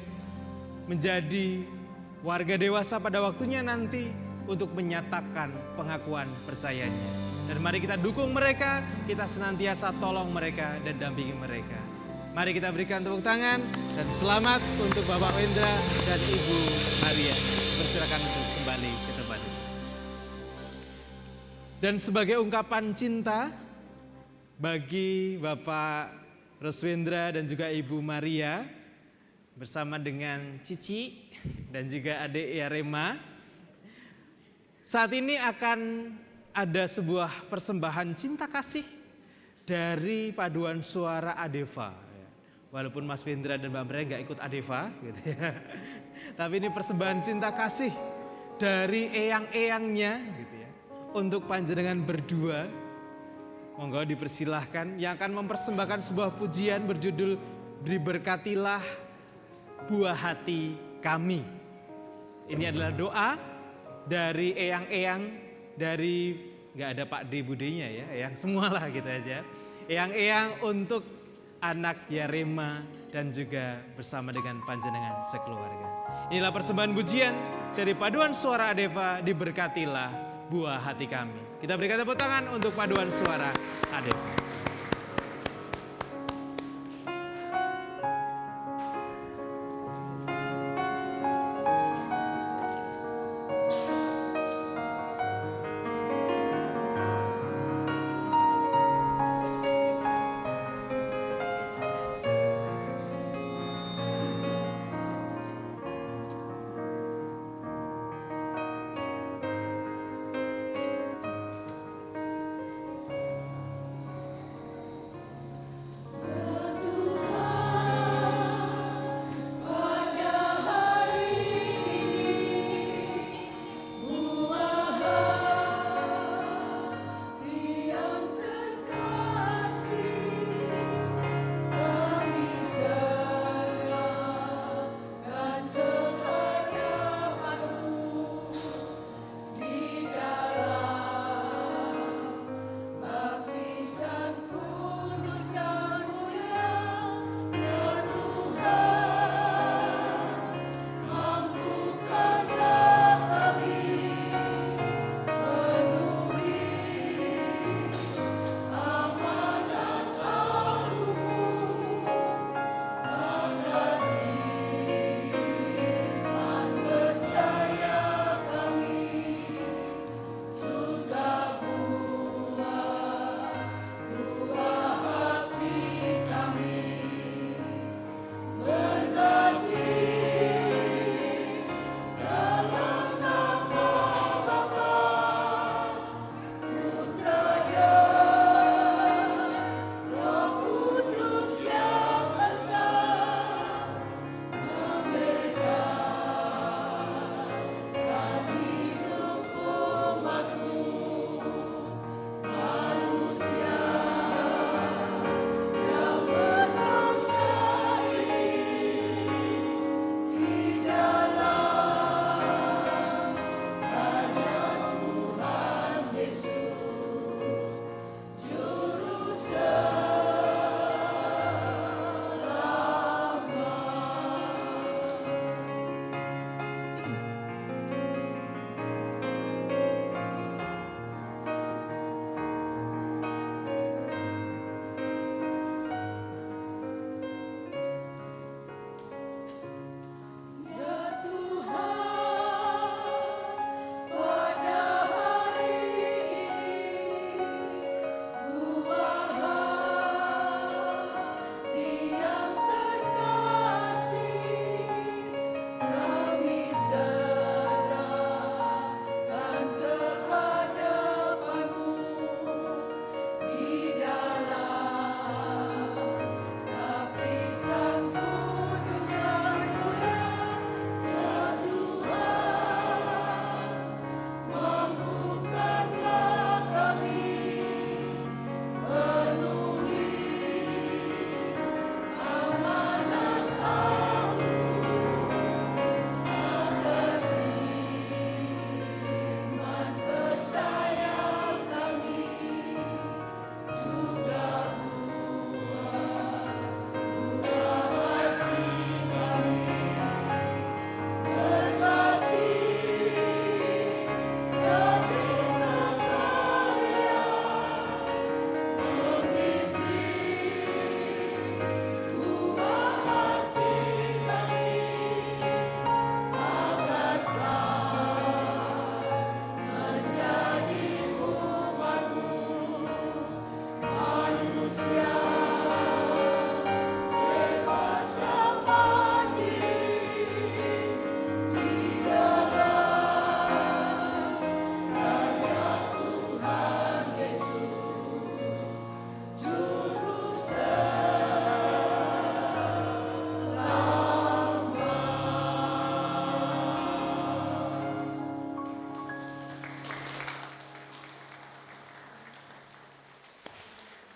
Speaker 4: menjadi warga dewasa pada waktunya nanti untuk menyatakan pengakuan percayanya. Dan mari kita dukung mereka, kita senantiasa tolong mereka dan dampingi mereka. Mari kita berikan tepuk tangan dan selamat untuk Bapak Wendra dan Ibu Maria. Persilakan untuk kembali ke tempat ini. Dan sebagai ungkapan cinta bagi Bapak Ruswendra dan juga Ibu Maria bersama dengan Cici dan juga adik Yarema. Saat ini akan ada sebuah persembahan cinta kasih dari paduan suara Adeva. Walaupun Mas Wendra dan Mbak Maria gak ikut Adeva gitu ya. Tapi ini persembahan cinta kasih dari eyang-eyangnya gitu ya. Untuk panjenengan berdua. Monggo dipersilahkan yang akan mempersembahkan sebuah pujian berjudul Diberkatilah Buah Hati Kami. Ini adalah doa dari eyang-eyang dari, gak ada Pak D Budenya ya, eyang semualah gitu aja. Eyang-eyang untuk anak Yarema dan juga bersama dengan panjenengan sekeluarga. Inilah persembahan pujian dari paduan suara Adeva, Diberkatilah Buah Hati Kami. Kita berikan tepuk tangan untuk paduan suara Adeva.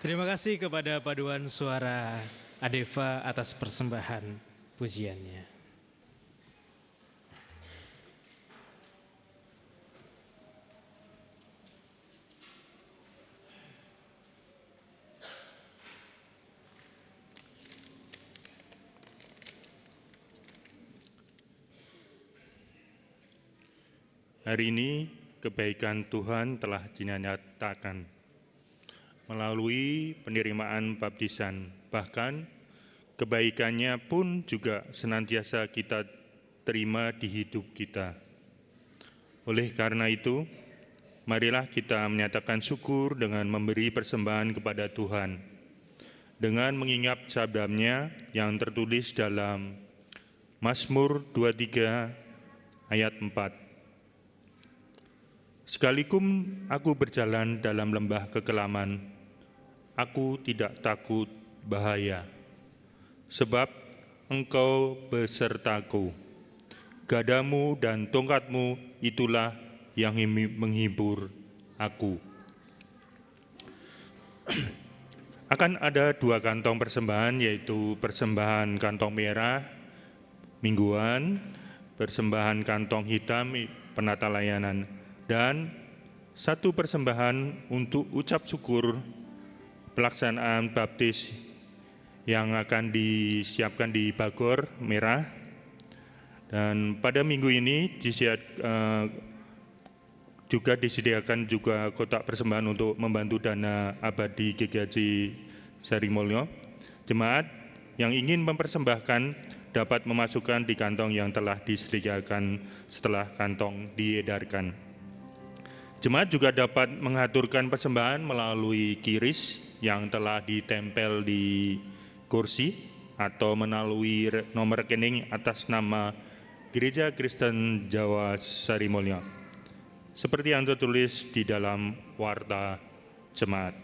Speaker 4: Terima kasih kepada paduan suara Adeva atas persembahan pujiannya.
Speaker 8: Hari ini kebaikan Tuhan telah dinyatakan melalui penerimaan baptisan. Bahkan kebaikannya pun juga senantiasa kita terima di hidup kita. Oleh karena itu, marilah kita menyatakan syukur dengan memberi persembahan kepada Tuhan, dengan mengingat sabda-Nya yang tertulis dalam Mazmur 23 ayat 4. Sekalipun aku berjalan dalam lembah kekelaman, aku tidak takut bahaya, sebab Engkau besertaku. Gadamu dan tongkatmu itulah yang menghibur aku. Akan ada 2 kantong persembahan, yaitu persembahan kantong merah mingguan, persembahan kantong hitam penata layanan, dan 1 persembahan untuk ucap syukur pelaksanaan baptis yang akan disiapkan di Bagor Merah. Dan pada minggu ini juga disediakan juga kotak persembahan untuk membantu dana abadi GKJ Sarimulyo. Jemaat yang ingin mempersembahkan dapat memasukkan di kantong yang telah disediakan setelah kantong diedarkan. Jemaat juga dapat mengaturkan persembahan melalui kiris yang telah ditempel di kursi atau melalui nomor rekening atas nama Gereja Kristen Jawa Sarimulyo, seperti yang tertulis di dalam warta jemaat.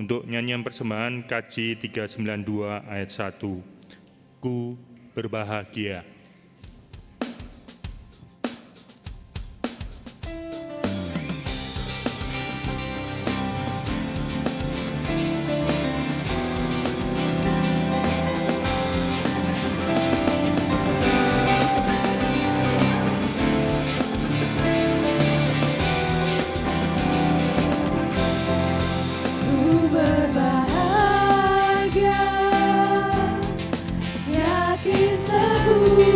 Speaker 8: Untuk nyanyian persembahan KJ 392 ayat 1, Ku berbahagia.
Speaker 7: Ku berbahagia, yakin teguh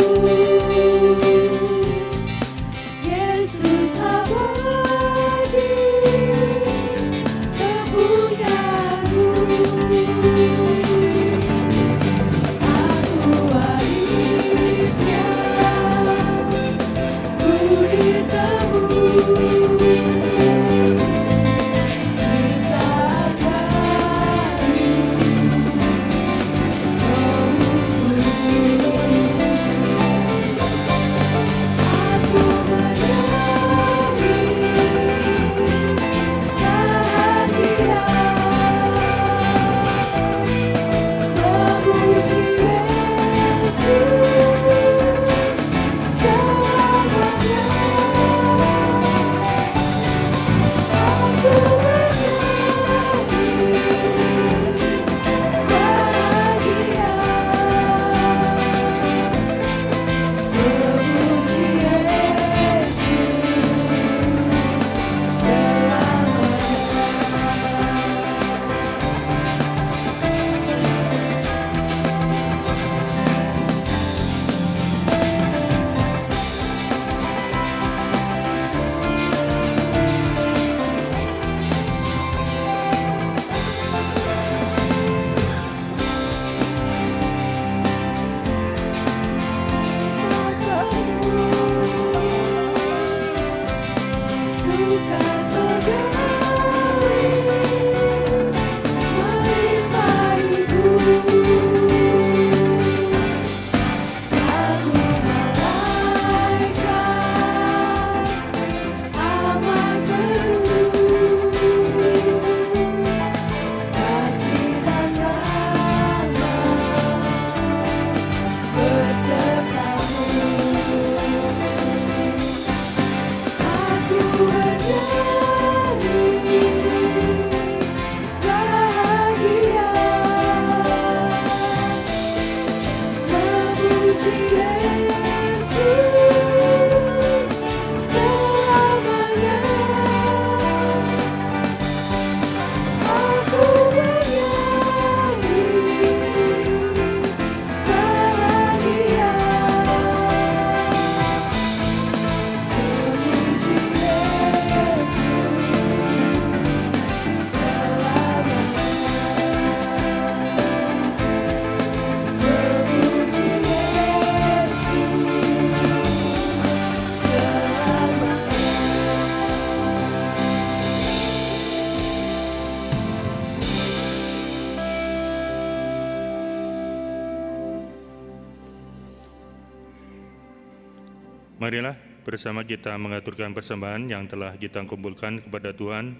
Speaker 8: Marilah bersama kita mengaturkan persembahan yang telah kita kumpulkan kepada Tuhan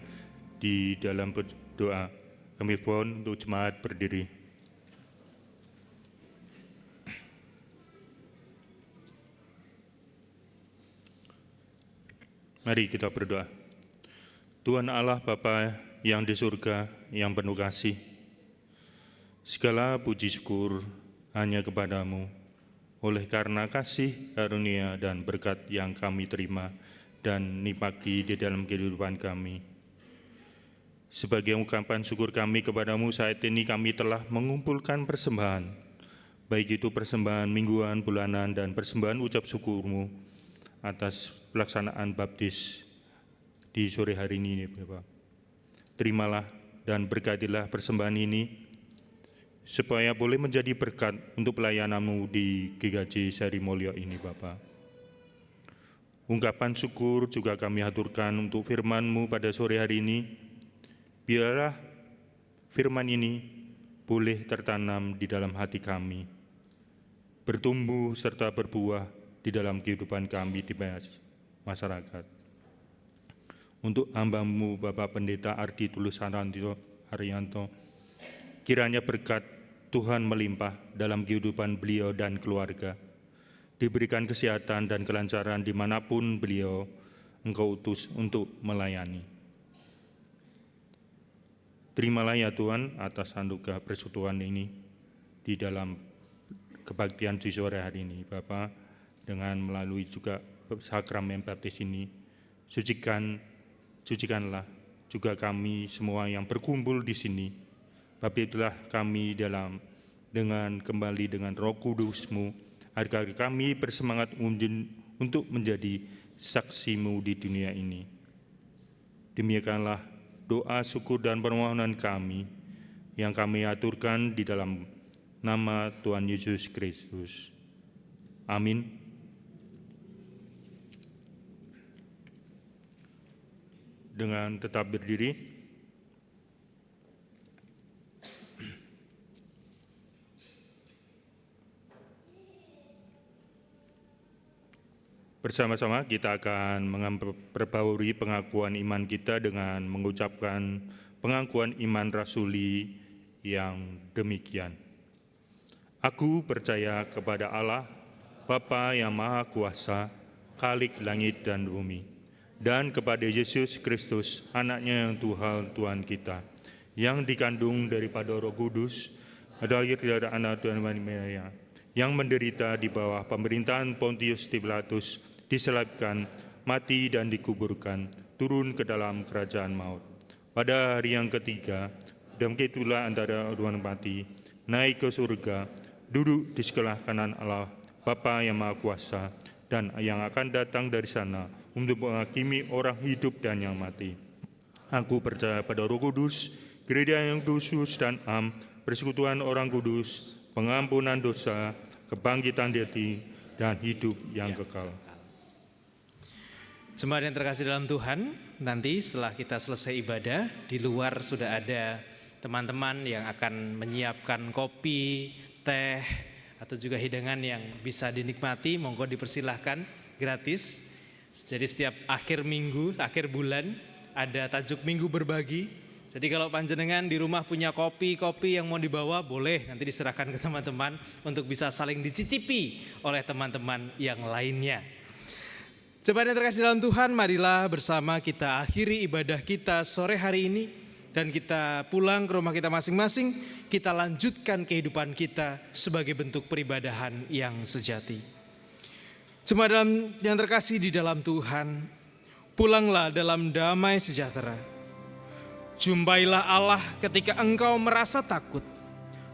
Speaker 8: di dalam berdoa. Kami mohon untuk jemaat berdiri. Mari kita berdoa. Tuhan Allah Bapa yang di surga, yang penuh kasih, segala puji syukur hanya kepadamu, oleh karena kasih, karunia, dan berkat yang kami terima dan nikmati di dalam kehidupan kami. Sebagai ungkapan syukur kami kepadamu, saat ini kami telah mengumpulkan persembahan, baik itu persembahan mingguan, bulanan, dan persembahan ucap syukurmu atas pelaksanaan baptis di sore hari ini, Bapak. Terimalah dan berkatilah persembahan ini, supaya boleh menjadi berkat untuk pelayananmu di GKJ Sari Mulyo ini, Bapak. Ungkapan syukur juga kami aturkan untuk firman-Mu pada sore hari ini. Biarlah firman ini boleh tertanam di dalam hati kami, bertumbuh serta berbuah di dalam kehidupan kami di masyarakat. Untuk hamba-Mu Bapak Pendeta Ardi Tulus Haryanto, kiranya berkat Tuhan melimpah dalam kehidupan beliau dan keluarga, diberikan kesehatan dan kelancaran dimanapun beliau Engkau utus untuk melayani. Terimalah ya Tuhan atas anugerah persekutuan ini di dalam kebaktian di sore hari ini, Bapak, dengan melalui juga sakramen baptis ini, sucikanlah juga kami semua yang berkumpul di sini. Baptislah kami dengan kembali dengan Roh Kudus-Mu, agar kami bersemangat untuk menjadi saksi-Mu di dunia ini. Demikianlah doa, syukur, dan permohonan kami yang kami aturkan di dalam nama Tuhan Yesus Kristus. Amin. Dengan tetap berdiri, bersama-sama kita akan memperbaharui pengakuan iman kita dengan mengucapkan pengakuan iman rasuli yang demikian. Aku percaya kepada Allah, Bapa yang Maha Kuasa, Khalik langit dan bumi, dan kepada Yesus Kristus, anaknya yang Tuhan kita, yang dikandung daripada Roh Kudus, adalah dari anak Tuhan Maria, yang menderita di bawah pemerintahan Pontius Pilatus, disalibkan, mati dan dikuburkan, turun ke dalam kerajaan maut. Pada hari yang ketiga, bangkitlah antara dua mati, naik ke surga, duduk di sebelah kanan Allah, Bapa yang Maha Kuasa, dan yang akan datang dari sana untuk menghakimi orang hidup dan yang mati. Aku percaya pada Roh Kudus, gereja yang kudus dan am, persekutuan orang kudus, pengampunan dosa, kebangkitan dari dan hidup yang kekal.
Speaker 4: Jemaat yang terkasih dalam Tuhan, nanti setelah kita selesai ibadah, di luar sudah ada teman-teman yang akan menyiapkan kopi, teh, atau juga hidangan yang bisa dinikmati. Monggo dipersilahkan, gratis. Jadi setiap akhir minggu, akhir bulan, ada tajuk minggu berbagi. Jadi kalau panjenengan di rumah punya kopi yang mau dibawa, boleh nanti diserahkan ke teman-teman untuk bisa saling dicicipi oleh teman-teman yang lainnya. Jemaat yang terkasih dalam Tuhan, marilah bersama kita akhiri ibadah kita sore hari ini dan kita pulang ke rumah kita masing-masing. Kita lanjutkan kehidupan kita sebagai bentuk peribadahan yang sejati. Jemaat yang terkasih di dalam Tuhan, pulanglah dalam damai sejahtera. Jumpailah Allah ketika engkau merasa takut.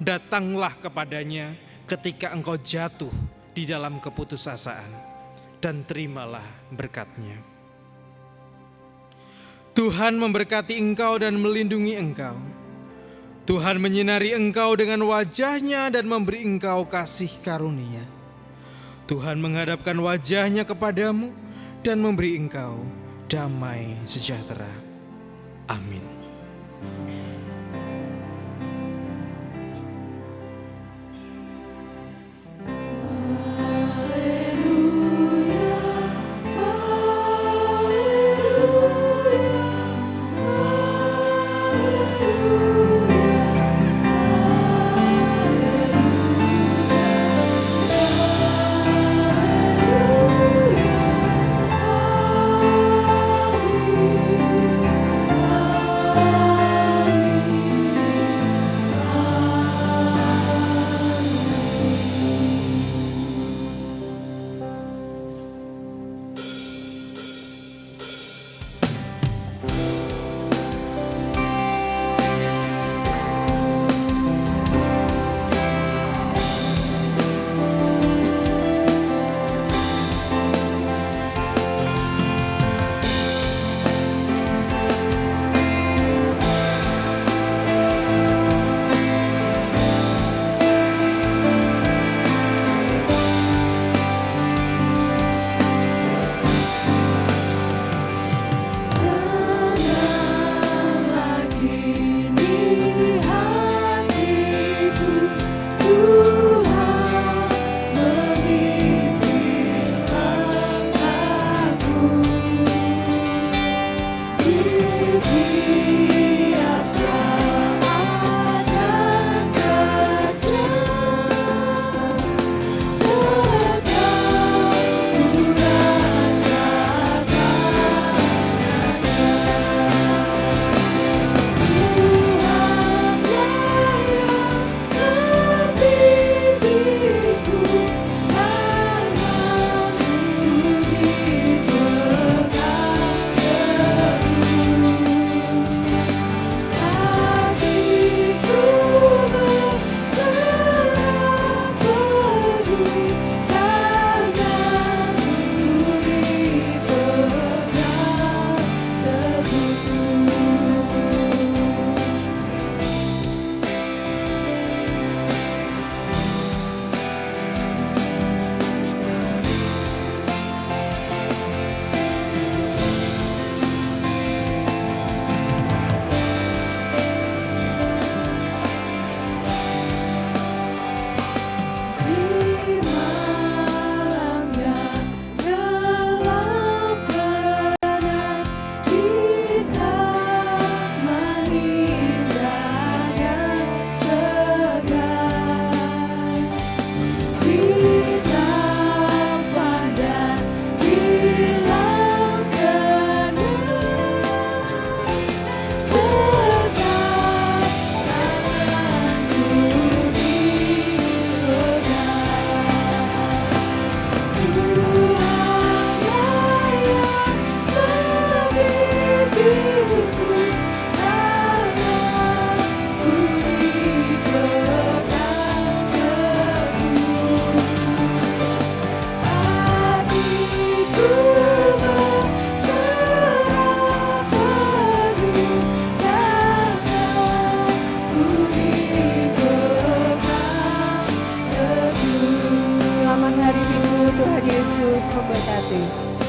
Speaker 4: Datanglah kepadanya ketika engkau jatuh di dalam keputusasaan. Dan terimalah berkat-Nya. Tuhan memberkati engkau dan melindungi engkau. Tuhan menyinari engkau dengan wajah-Nya dan memberi engkau kasih karunia. Tuhan menghadapkan wajah-Nya kepadamu dan memberi engkau damai sejahtera. Amin.
Speaker 7: Haleluya.
Speaker 2: memberkati.